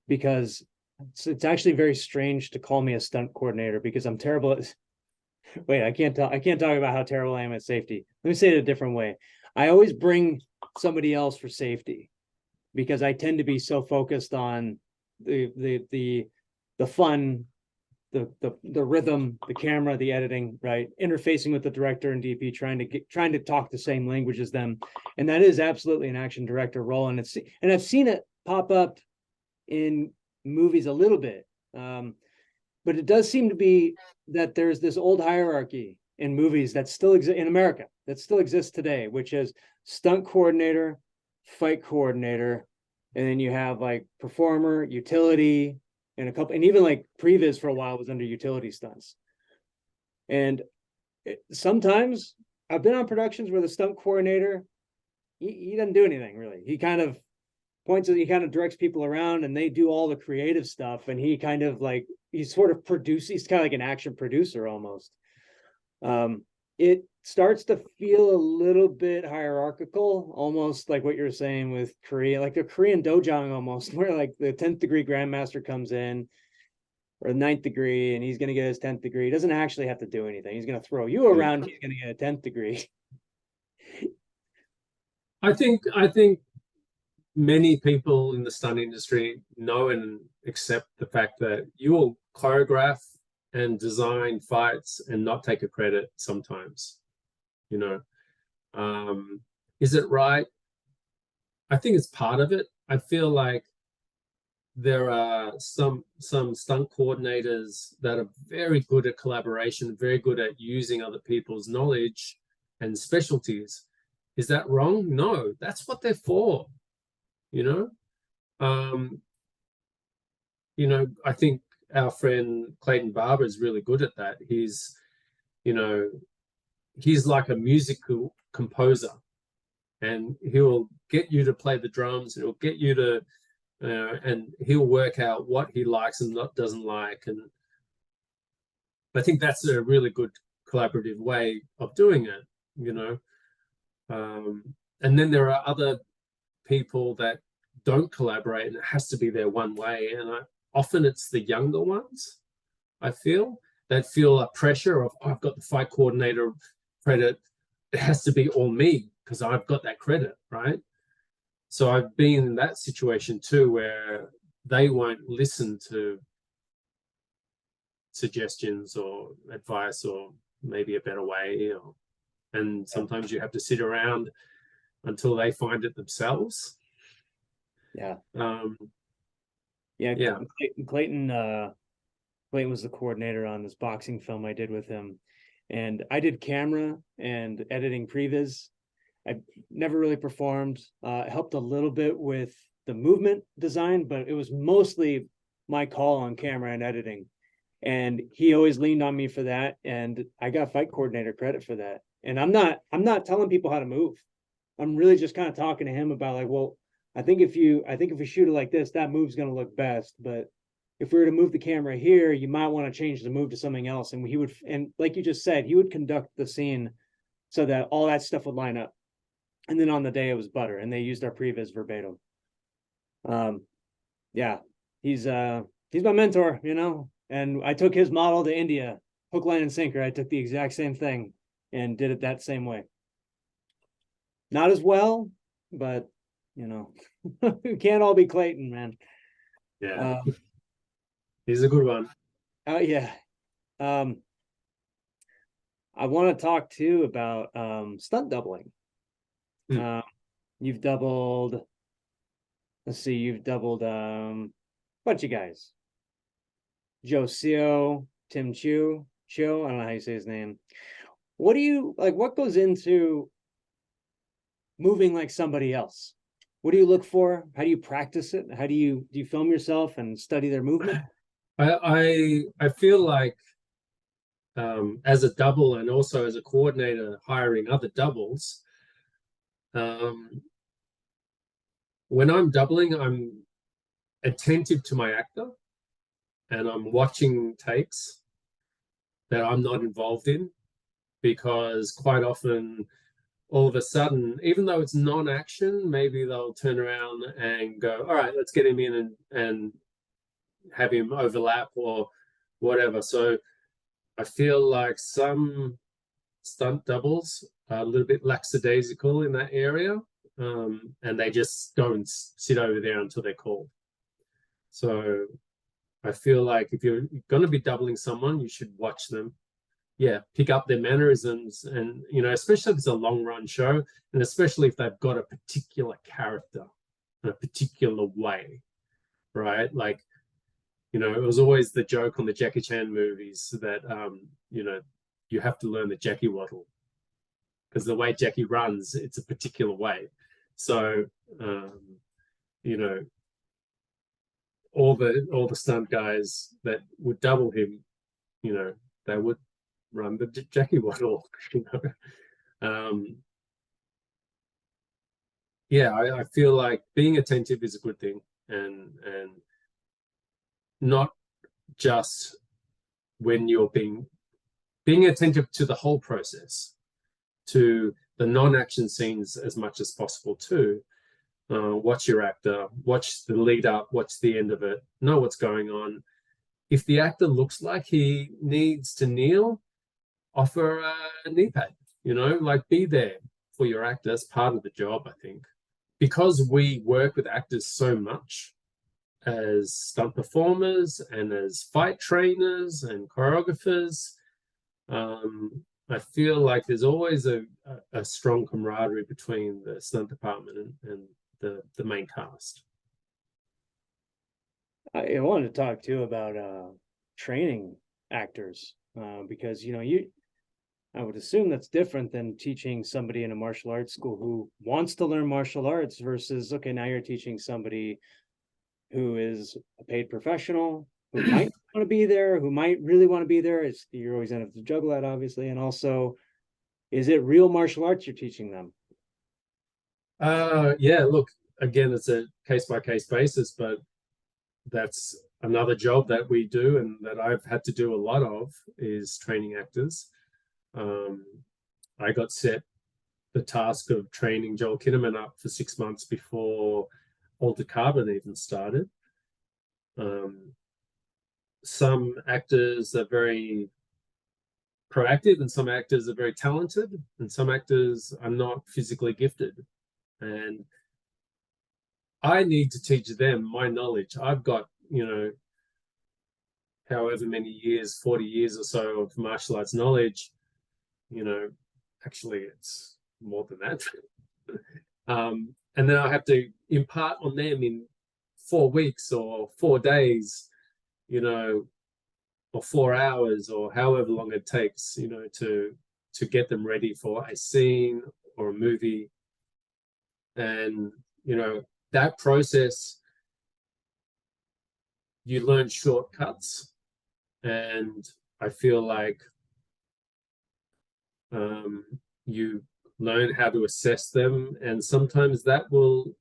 Because it's actually very strange to call me a stunt coordinator, because I'm terrible at wait, I can't talk about how terrible I am at safety. Let me say it a different way. I always bring somebody else for safety, because I tend to be so focused on the fun, the rhythm, the camera, the editing, right? Interfacing with the director and DP, trying to talk the same language as them. And that is absolutely an action director role. And I've seen it pop up in movies a little bit. But it does seem to be that there's this old hierarchy in movies that still exists in America, that still exists today, which is stunt coordinator, fight coordinator, and then you have like performer, utility, and a couple, and even like Pre-vis for a while was under utility stunts. And sometimes I've been on productions where the stunt coordinator, he doesn't do anything really. He kind of directs people around, and they do all the creative stuff, and he kind of like, he's sort of he's kind of like an action producer almost. starts to feel a little bit hierarchical, almost like what you're saying with Korea, like a Korean dojang almost, where like the 10th degree grandmaster comes in, or the 9th degree, and he's going to get his 10th degree. He doesn't actually have to do anything. He's going to throw you around. He's going to get a 10th degree. I think many people in the stunt industry know and accept the fact that you will choreograph and design fights and not take a credit sometimes, you know. Is it right? I think it's part of it. I feel like there are some stunt coordinators that are very good at collaboration, very good at using other people's knowledge and specialties. Is that wrong? No, that's what they're for, you know. I think our friend Clayton Barber is really good at that. He's like a musical composer, and he'll get you to play the drums, and he'll get you to and he'll work out what he likes and what doesn't like. And I think that's a really good collaborative way of doing it, you know. And then there are other people that don't collaborate, and it has to be their one way. And often it's the younger ones, I feel, that feel a pressure of, oh, I've got the fight coordinator credit. It has to be all me because I've got that credit, right? So I've been in that situation too, where they won't listen to suggestions or advice or maybe a better way. And sometimes you have to sit around until they find it themselves. Yeah. Yeah. Clayton was the coordinator on this boxing film I did with him. And I did camera and editing Pre-vis. I never really performed. Helped a little bit with the movement design, but it was mostly my call on camera and editing. And he always leaned on me for that. And I got fight coordinator credit for that. And I'm not telling people how to move. I'm really just kind of talking to him about like, well, I think if we shoot it like this, that move's going to look best. But if we were to move the camera here, you might want to change the move to something else. And and like you just said, he would conduct the scene so that all that stuff would line up. And then on the day it was butter, and they used our Pre-vis verbatim. Yeah, he's my mentor, you know. And I took his model to India, hook, line, and sinker. I took the exact same thing and did it that same way. Not as well, but you know, we can't all be Clayton, man. Yeah, he's a good one. Yeah. I want to talk too about stunt doubling. You've doubled. Let's see. You've doubled a bunch of guys. Joe Seo, Tim Chu. I don't know how you say his name. What do you like? What goes into moving like somebody else? What do you look for? How do you practice it? How do you film yourself and study their movement? I feel like as a double and also as a coordinator hiring other doubles, when I'm doubling, I'm attentive to my actor and I'm watching takes that I'm not involved in, because quite often, all of a sudden, even though it's non-action, maybe they'll turn around and go, all right, let's get him in and have him overlap or whatever. So I feel like some stunt doubles are a little bit lackadaisical in that area, and they just go and sit over there until they're called. So I feel like if you're going to be doubling someone, you should watch them. Yeah, pick up their mannerisms, and especially if it's a long run show, and especially if they've got a particular character in a particular way, right? Like, it was always the joke on the Jackie Chan movies that you have to learn the Jackie waddle, because the way Jackie runs, it's a particular way. So all the stunt guys that would double him, they would run the Jackie waddle. Yeah, I feel like being attentive is a good thing, and not just when you're being attentive to the whole process, to the non-action scenes as much as possible too. Watch your actor, watch the lead up, watch the end of it, know what's going on. If the actor looks like he needs to kneel, offer a knee pad, like be there for your actor. That's part of the job, I think. Because we work with actors so much as stunt performers and as fight trainers and choreographers, I feel like there's always a strong camaraderie between the stunt department and the main cast. I wanted to talk too about training actors because I would assume that's different than teaching somebody in a martial arts school who wants to learn martial arts versus, okay, now you're teaching somebody who is a paid professional, who might want to be there, who might really want to be there. You're always going to have to juggle that, obviously. And also, is it real martial arts you're teaching them? Yeah, look, again, it's a case-by-case basis, but that's another job that we do and that I've had to do a lot of is training actors. I got set the task of training Joel Kinnaman up for 6 months before Altered Carbon even started. Some actors are very proactive and some actors are very talented and some actors are not physically gifted. And I need to teach them my knowledge. I've got, however many years, 40 years or so of martial arts knowledge. Actually it's more than that. And then I have to impart on them in 4 weeks or 4 days, or 4 hours or however long it takes, to get them ready for a scene or a movie. And, that process, you learn shortcuts. And I feel like you learn how to assess them. And sometimes that will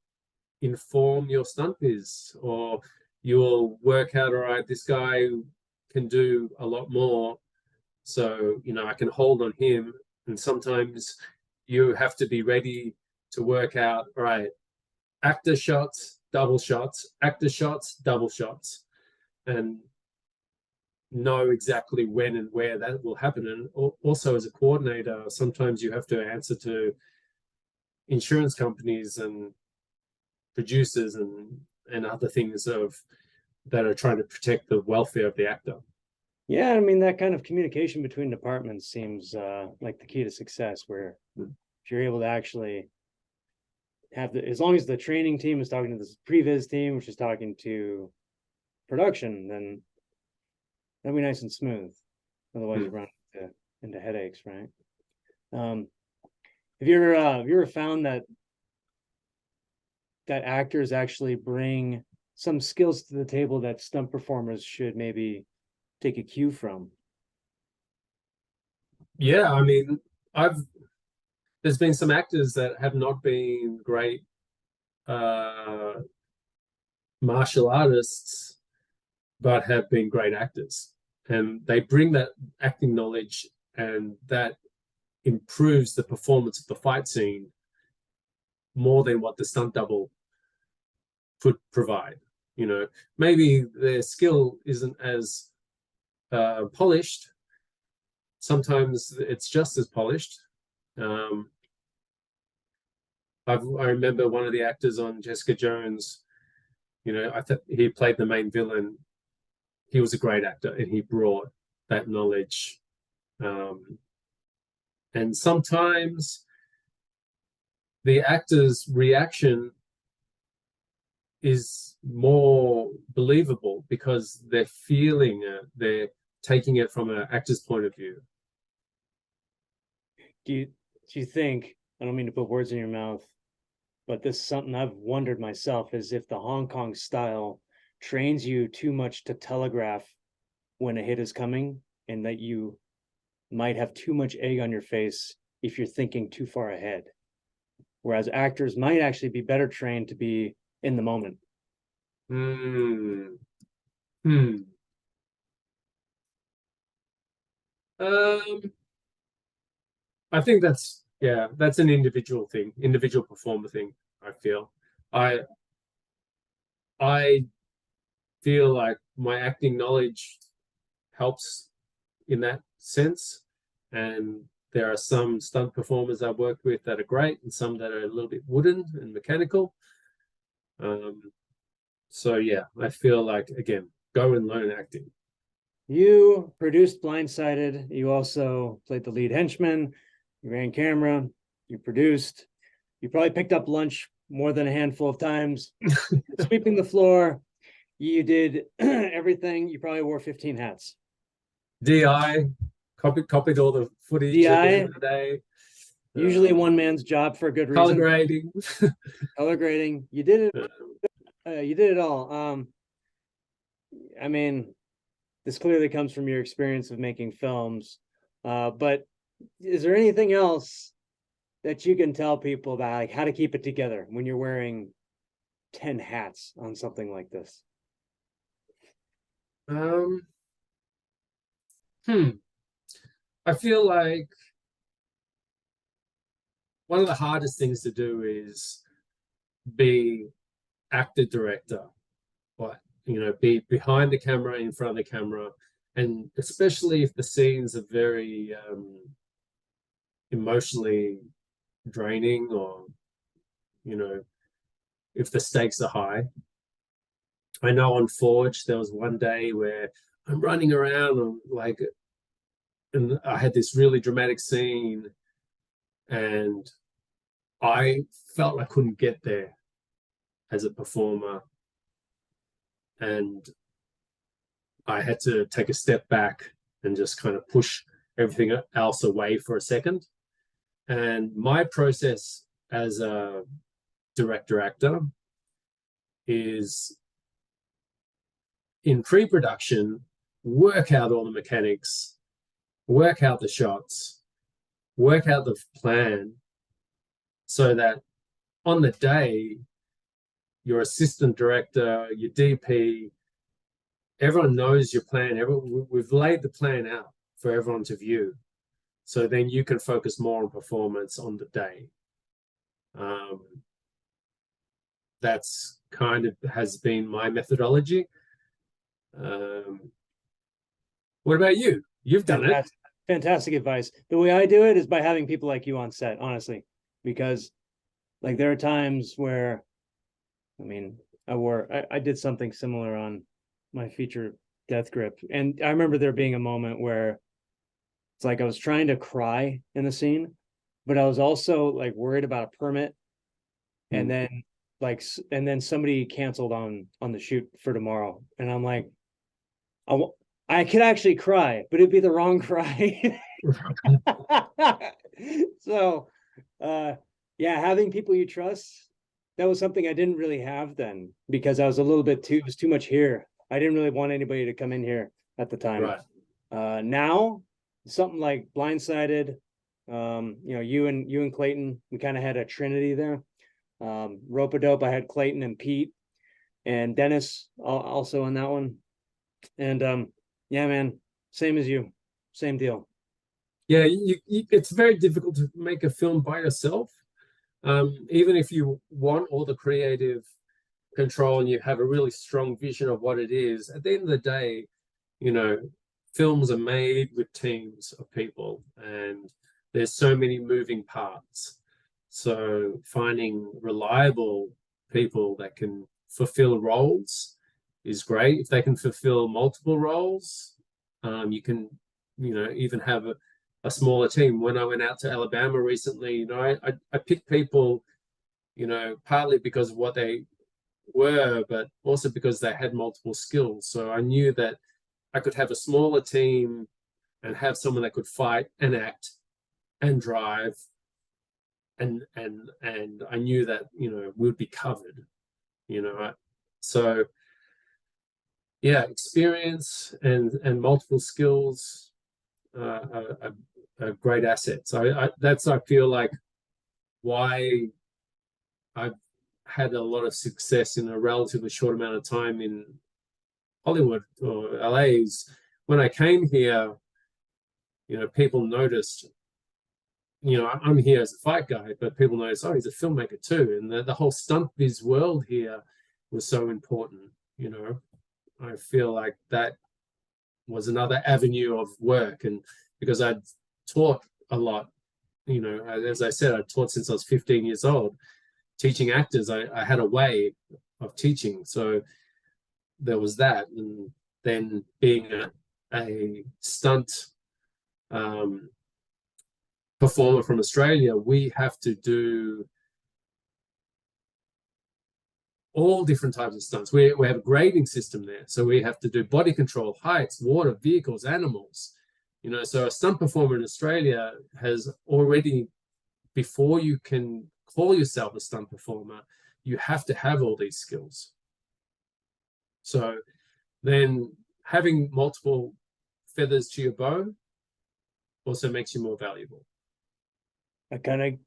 inform your stunt biz, or you'll work out, all right, this guy can do a lot more. So, I can hold on him. And sometimes you have to be ready to work out, all right, actor shots, double shots, actor shots, double shots, and know exactly when and where that will happen. And also as a coordinator, sometimes you have to answer to insurance companies and producers and other things that are trying to protect the welfare of the actor. Yeah, I mean, that kind of communication between departments seems like the key to success, where if you're able to actually have as long as the training team is talking to the Pre-vis team, which is talking to production, then that'll be nice and smooth. Otherwise, you run into headaches, right? Have you ever found that actors actually bring some skills to the table that stunt performers should maybe take a cue from? Yeah, I mean, there's been some actors that have not been great martial artists, but have been great actors. And they bring that acting knowledge, and that improves the performance of the fight scene more than what the stunt double could provide. Maybe their skill isn't as polished. Sometimes it's just as polished. I remember one of the actors on Jessica Jones, I thought he played the main villain. He was a great actor and he brought that knowledge. And sometimes the actor's reaction is more believable because they're feeling it, they're taking it from an actor's point of view. Do you think, I don't mean to put words in your mouth, but this is something I've wondered myself, is if the Hong Kong style trains you too much to telegraph when a hit is coming, and that you might have too much egg on your face if you're thinking too far ahead. Whereas actors might actually be better trained to be in the moment. I think that's yeah, that's an individual thing, individual performer thing, I feel. I I feel like my acting knowledge helps in that sense. And there are some stunt performers I've worked with that are great, and some that are a little bit wooden and mechanical. So yeah, I feel like, again, go and learn acting. You produced Blindsided. You also played the lead henchman. You ran camera. You produced. You probably picked up lunch more than a handful of times. Sweeping the floor. You did everything. You probably wore 15 hats. DI, copied all the footage at the DI, end of the day. usually one man's job for a good Color reason. grading. Color grading. You did it. You did it all. I mean, this clearly comes from your experience of making films. But is there anything else that you can tell people about, like how to keep it together when you're wearing 10 hats on something like this? I feel like one of the hardest things to do is be actor director, but be behind the camera, in front of the camera, and especially if the scenes are very emotionally draining, or if the stakes are high. I know on Forge there was one day where I'm running around and I had this really dramatic scene, and I felt I couldn't get there as a performer, and I had to take a step back and just kind of push everything else away for a second. And my process as a director actor is, in pre-production, work out all the mechanics, work out the shots, work out the plan, so that on the day, your assistant director, your DP, everyone knows your plan. We've laid the plan out for everyone to view. So then you can focus more on performance on the day. That's kind of has been my methodology. What about you? You've done it. Fantastic advice. The way I do it is by having people like you on set, honestly, because like there are times where, I mean, I did something similar on my feature Death Grip, and I remember there being a moment where it's like I was trying to cry in the scene, but I was also like worried about a permit, and then somebody canceled on the shoot for tomorrow, and I'm like, I could actually cry, but it'd be the wrong cry. So, yeah, having people you trust, that was something I didn't really have then, because I was a little bit it was too much here. I didn't really want anybody to come in here at the time. Right. Now, something like Blindsided, you and Clayton, we kind of had a trinity there. Rope-a-dope, I had Clayton and Pete and Dennis also on that one. And yeah, man, same as you, same deal. Yeah, it's very difficult to make a film by yourself. Even if you want all the creative control and you have a really strong vision of what it is, at the end of the day, films are made with teams of people, and there's so many moving parts. So finding reliable people that can fulfill roles is great. If they can fulfill multiple roles, you can, even have a smaller team. When I went out to Alabama recently, I picked people, partly because of what they were, but also because they had multiple skills. So I knew that I could have a smaller team and have someone that could fight and act and drive, and I knew that we'd be covered. So yeah, experience and multiple skills are great assets. I feel like why I've had a lot of success in a relatively short amount of time in Hollywood or LA. Is when I came here, people noticed I'm here as a fight guy, but people notice, oh, he's a filmmaker too. And the whole stunt biz world here was so important. I feel like that was another avenue of work. And because I'd taught a lot, as I said, I taught since I was 15 years old. Teaching actors, I had a way of teaching. So there was that. And then being a stunt performer from Australia, we have to do all different types of stunts. We have a grading system there. So we have to do body control, heights, water, vehicles, animals. So a stunt performer in Australia has already, before you can call yourself a stunt performer, you have to have all these skills. So then having multiple feathers to your bow also makes you more valuable. I kind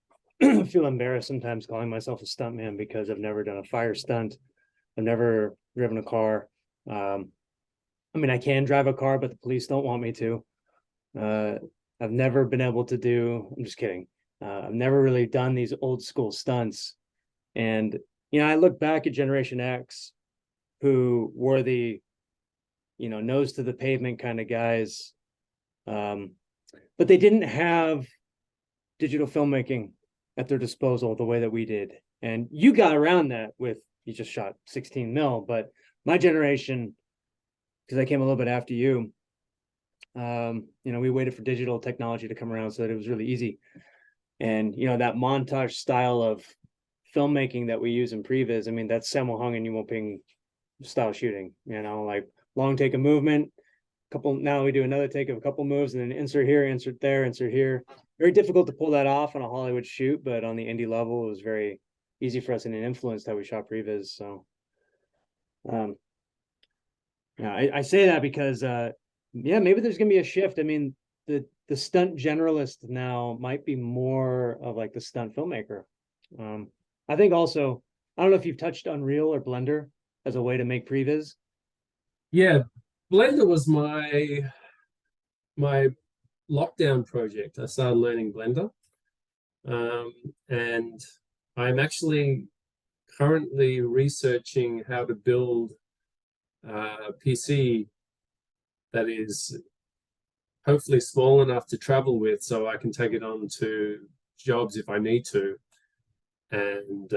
of feel embarrassed sometimes calling myself a stuntman because I've never done a fire stunt. I've never driven a car. I mean, I can drive a car, but the police don't want me to. I've never been able to do, I'm just kidding. I've never really done these old school stunts. And, I look back at Generation X, who were the, nose to the pavement kind of guys. But they didn't have digital filmmaking at their disposal the way that we did. And you got around that with, you just shot 16 mil, but my generation, because I came a little bit after you, we waited for digital technology to come around so that it was really easy. And, that montage style of filmmaking that we use in Pre-vis, I mean, that's Sammo Hung and Yumoping style shooting, like long take of movement, now we do another take of a couple moves and then insert here, insert there, insert here. Very difficult to pull that off on a Hollywood shoot, but on the indie level, it was very easy for us and it influenced how we shot Pre-vis. So, I say that because, maybe there's going to be a shift. I mean, the stunt generalist now might be more of like the stunt filmmaker. I think also, I don't know if you've touched Unreal or Blender as a way to make Pre-vis. Yeah, Blender was my lockdown project. I started learning Blender, and I'm actually currently researching how to build a PC that is hopefully small enough to travel with, so I can take it on to jobs if I need to. And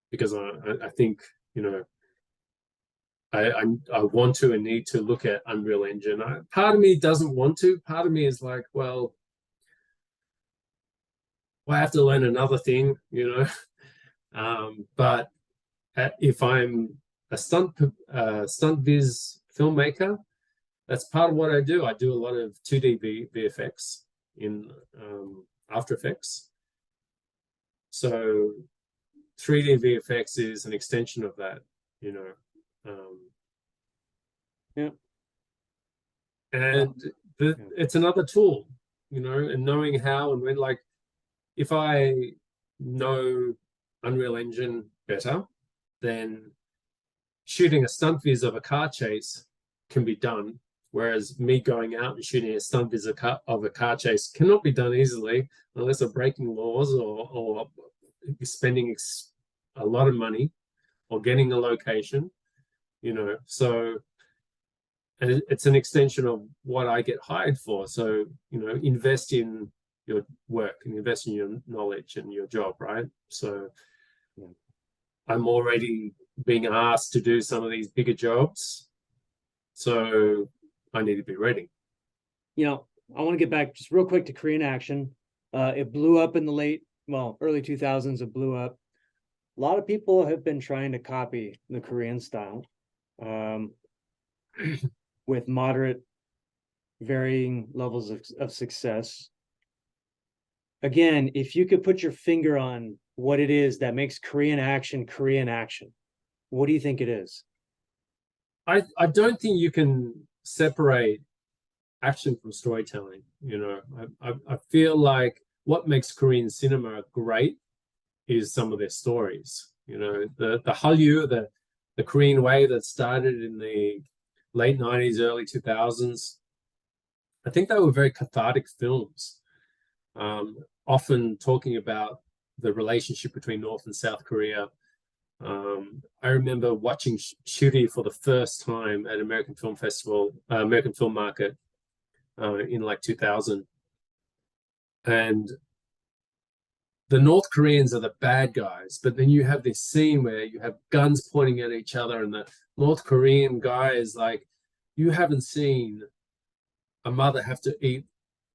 because I think I want to and need to look at Unreal Engine. Part of me doesn't want to. Part of me is like, well, I have to learn another thing, But if I'm a stunt viz filmmaker, that's part of what I do. I do a lot of 2D VFX in After Effects. So 3D VFX is an extension of that, Yeah. And it's another tool, and knowing how and when, like, if I know Unreal Engine better, then shooting a stunt viz of a car chase can be done. Whereas me going out and shooting a stunt viz of a car chase cannot be done easily unless I'm breaking laws or spending a lot of money or getting a location, So, and it's an extension of what I get hired for. So, invest in your work and invest in your knowledge and your job, right? So I'm already being asked to do some of these bigger jobs. So I need to be ready. I want to get back just real quick to Korean action. It blew up in the early 2000s. It blew up. A lot of people have been trying to copy the Korean style with moderate, varying levels of success. Again, if you could put your finger on what it is that makes Korean action, what do you think it is? I don't think you can separate action from storytelling. I feel like what makes Korean cinema great is some of their stories. The Hallyu, the Korean way that started in the late 90s, early 2000s. I think they were very cathartic films. often talking about the relationship between North and South Korea. I remember watching Shuri for the first time at American Film Festival, American Film Market, in like 2000. And the North Koreans are the bad guys, but then you have this scene where you have guns pointing at each other, and the North Korean guy is like, you haven't seen a mother have to eat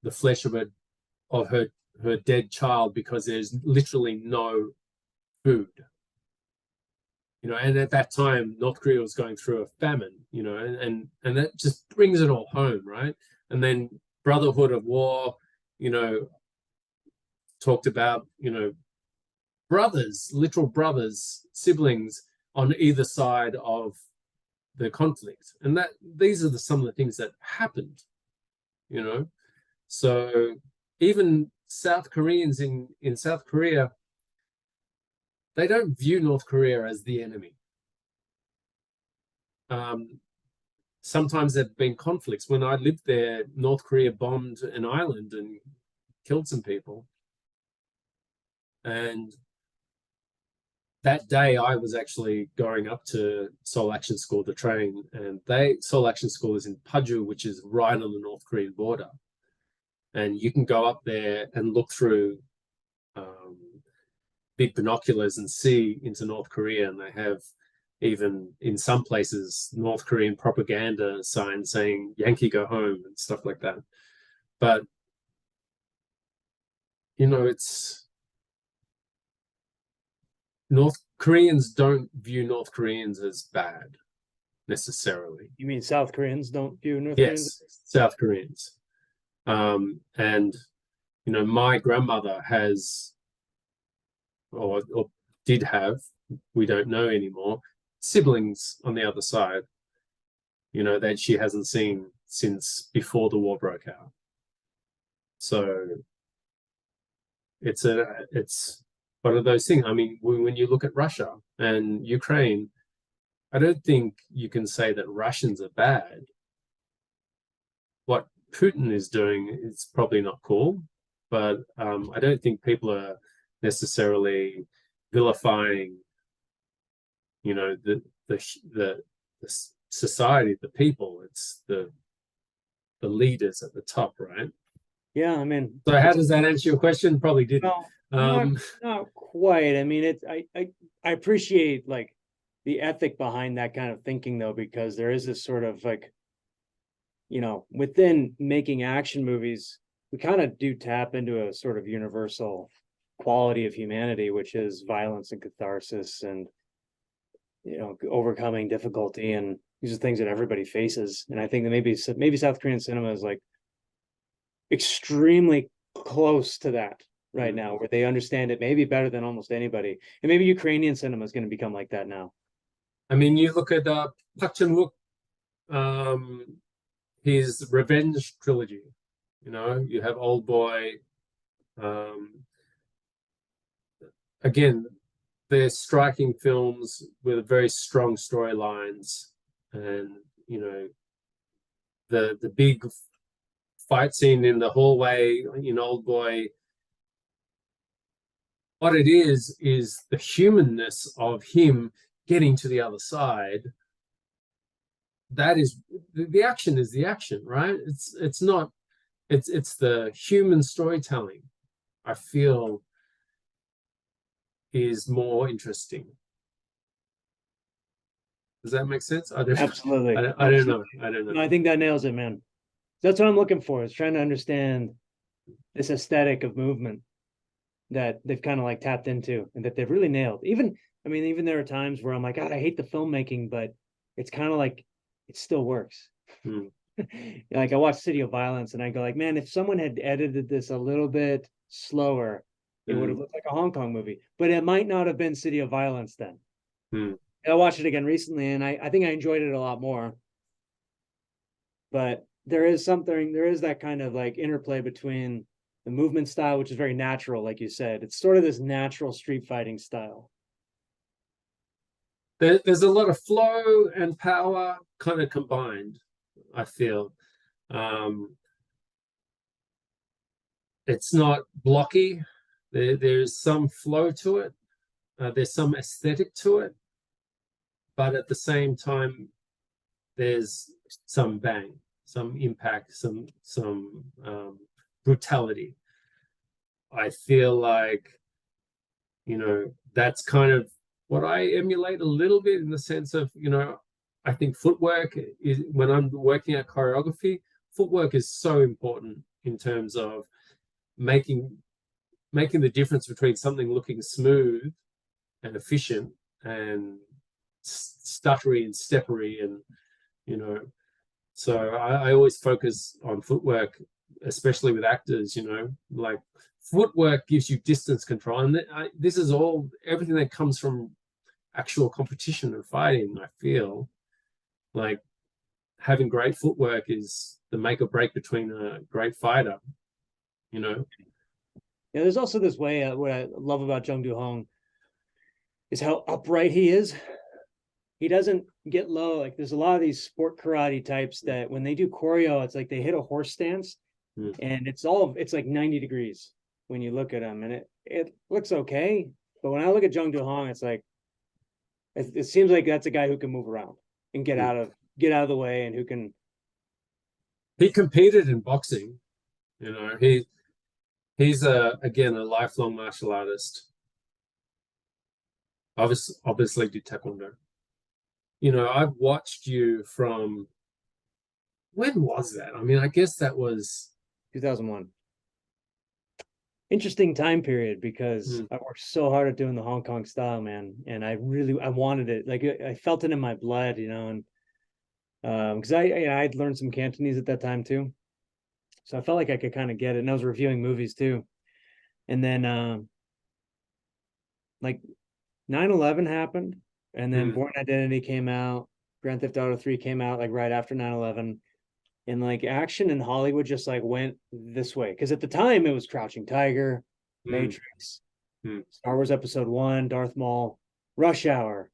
the flesh of her dead child because there's literally no food. You know, and at that time, North Korea was going through a famine, you know, and that just brings it all home, right? And then Brotherhood of War, you know, talked about, you know, brothers, literal brothers, siblings on either side of the conflict. And that these are some of the things that happened, you know. So even South Koreans in South Korea, they don't view North Korea as the enemy. Sometimes there have been conflicts. When I lived there, North Korea bombed an island and killed some people. And that day I was actually going up to Seoul Action School to train, and Seoul Action School is in Paju, which is right on the North Korean border. And you can go up there and look through big binoculars and see into North Korea, and they have, even in some places, North Korean propaganda signs saying Yankee go home and stuff like that. But, you know, it's North Koreans don't view North Koreans as bad necessarily. You mean South Koreans don't view North Koreans? Yes, South Koreans. And, you know, my grandmother has, or did have, we don't know anymore, siblings on the other side, you know, that she hasn't seen since before the war broke out. So it's one of those things. I mean, when you look at Russia and Ukraine, I don't think you can say that Russians are bad. What Putin is doing is probably not cool, but I don't think people are necessarily vilifying, you know, the society, the people. It's the leaders at the top, right? Yeah, I mean, so how does that answer your question? Probably didn't. No, not quite. I mean, I appreciate like the ethic behind that kind of thinking though, because there is this sort of like, you know, within making action movies, we kind of do tap into a sort of universal quality of humanity, which is violence and catharsis and, you know, overcoming difficulty. And these are things that everybody faces. And I think that maybe South Korean cinema is like extremely close to that right now, where they understand it maybe better than almost anybody. And maybe Ukrainian cinema is going to become like that now. I mean, you look at Park Chan-wook, his revenge trilogy, you know, you have Old Boy. Again, they're striking films with very strong storylines, and, you know, the big fight scene in the hallway in Old Boy, what it is the humanness of him getting to the other side. That is the action, is the action, right? It's not, it's the human storytelling, I feel, is more interesting. Does that make sense? Absolutely. I don't know. No, I think that nails it, man. That's what I'm looking for, is trying to understand this aesthetic of movement that they've kind of like tapped into and that they've really nailed. Even there are times where I'm like, God, I hate the filmmaking, but it's kind of like it still works. Like I watched City of Violence and I go like, man, if someone had edited this a little bit slower, it would have looked like a Hong Kong movie, but it might not have been City of Violence then. I watched it again recently and I think I enjoyed it a lot more. But there is that kind of like interplay between the movement style, which is very natural, like you said. It's sort of this natural street fighting style. There's a lot of flow and power kind of combined, I feel. it's not blocky. There's some flow to it. There's some aesthetic to it, but at the same time, there's some bang, some impact, some brutality. I feel like, that's kind of what I emulate a little bit, in the sense of, I think footwork is, when I'm working at choreography, footwork is so important in terms of making the difference between something looking smooth and efficient and stuttery and steppery, and so I always focus on footwork, especially with actors. Like, footwork gives you distance control, and this is everything that comes from actual competition and fighting. I feel like having great footwork is the make or break between a great fighter. Yeah, there's also this way, what I love about Jung Do-hong is how upright he is. He doesn't get low. Like, there's a lot of these sport karate types that when they do choreo, it's like they hit a horse stance, and it's like 90 degrees when you look at them, and it looks okay. But when I look at Jung Do-hong, it's like, it seems like that's a guy who can move around and get out of the way, and who can. He competed in boxing. He's again a lifelong martial artist. Obviously did taekwondo. I've watched you from, when was that? I mean, I guess that was 2001. Interesting time period, because I worked so hard at doing the Hong Kong style, man, and I wanted it. Like, I felt it in my blood, and because I'd learned some Cantonese at that time too, so I felt like I could kind of get it. And I was reviewing movies too, and then like 9/11 happened, and then Bourne Identity came out, Grand Theft Auto 3 came out like right after 9/11. And like action in Hollywood just like went this way. Because at the time it was Crouching Tiger, Matrix, Star Wars Episode 1, Darth Maul, Rush Hour,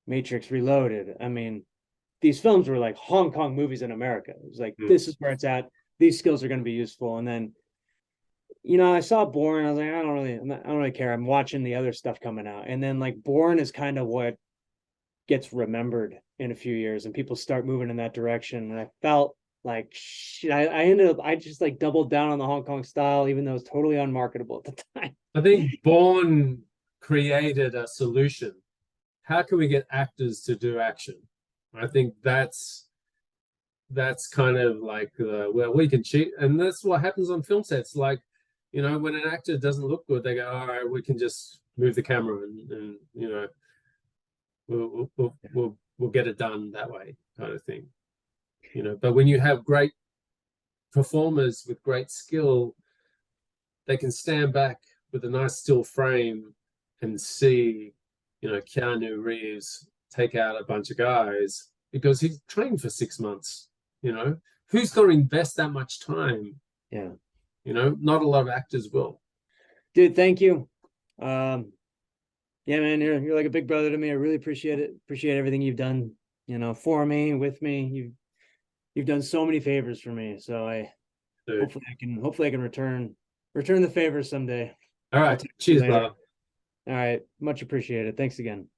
Matrix Reloaded. I mean, these films were like Hong Kong movies in America. It was like, this is where it's at. These skills are going to be useful. And then, I saw Bourne. I was like, I don't really care. I'm watching the other stuff coming out. And then like Bourne is kind of what gets remembered in a few years, and people start moving in that direction. And I felt like shit, I just like doubled down on the Hong Kong style, even though it was totally unmarketable at the time. I think Bourne created a solution. How can we get actors to do action? I think that's kind of like where we can cheat, and that's what happens on film sets. Like, when an actor doesn't look good, they go, all right, we can just move the camera, and we'll get it done that way, kind of thing. But when you have great performers with great skill, they can stand back with a nice still frame and see, Keanu Reeves take out a bunch of guys because he's trained for 6 months. Who's going to invest that much time? Yeah. Not a lot of actors will. Dude, thank you. Yeah, man, you're like a big brother to me. I really appreciate it. Appreciate everything you've done, for me, with me. You've done so many favors for me. So hopefully I can return the favors someday. All right. Cheers, brother. All right. Much appreciated. Thanks again.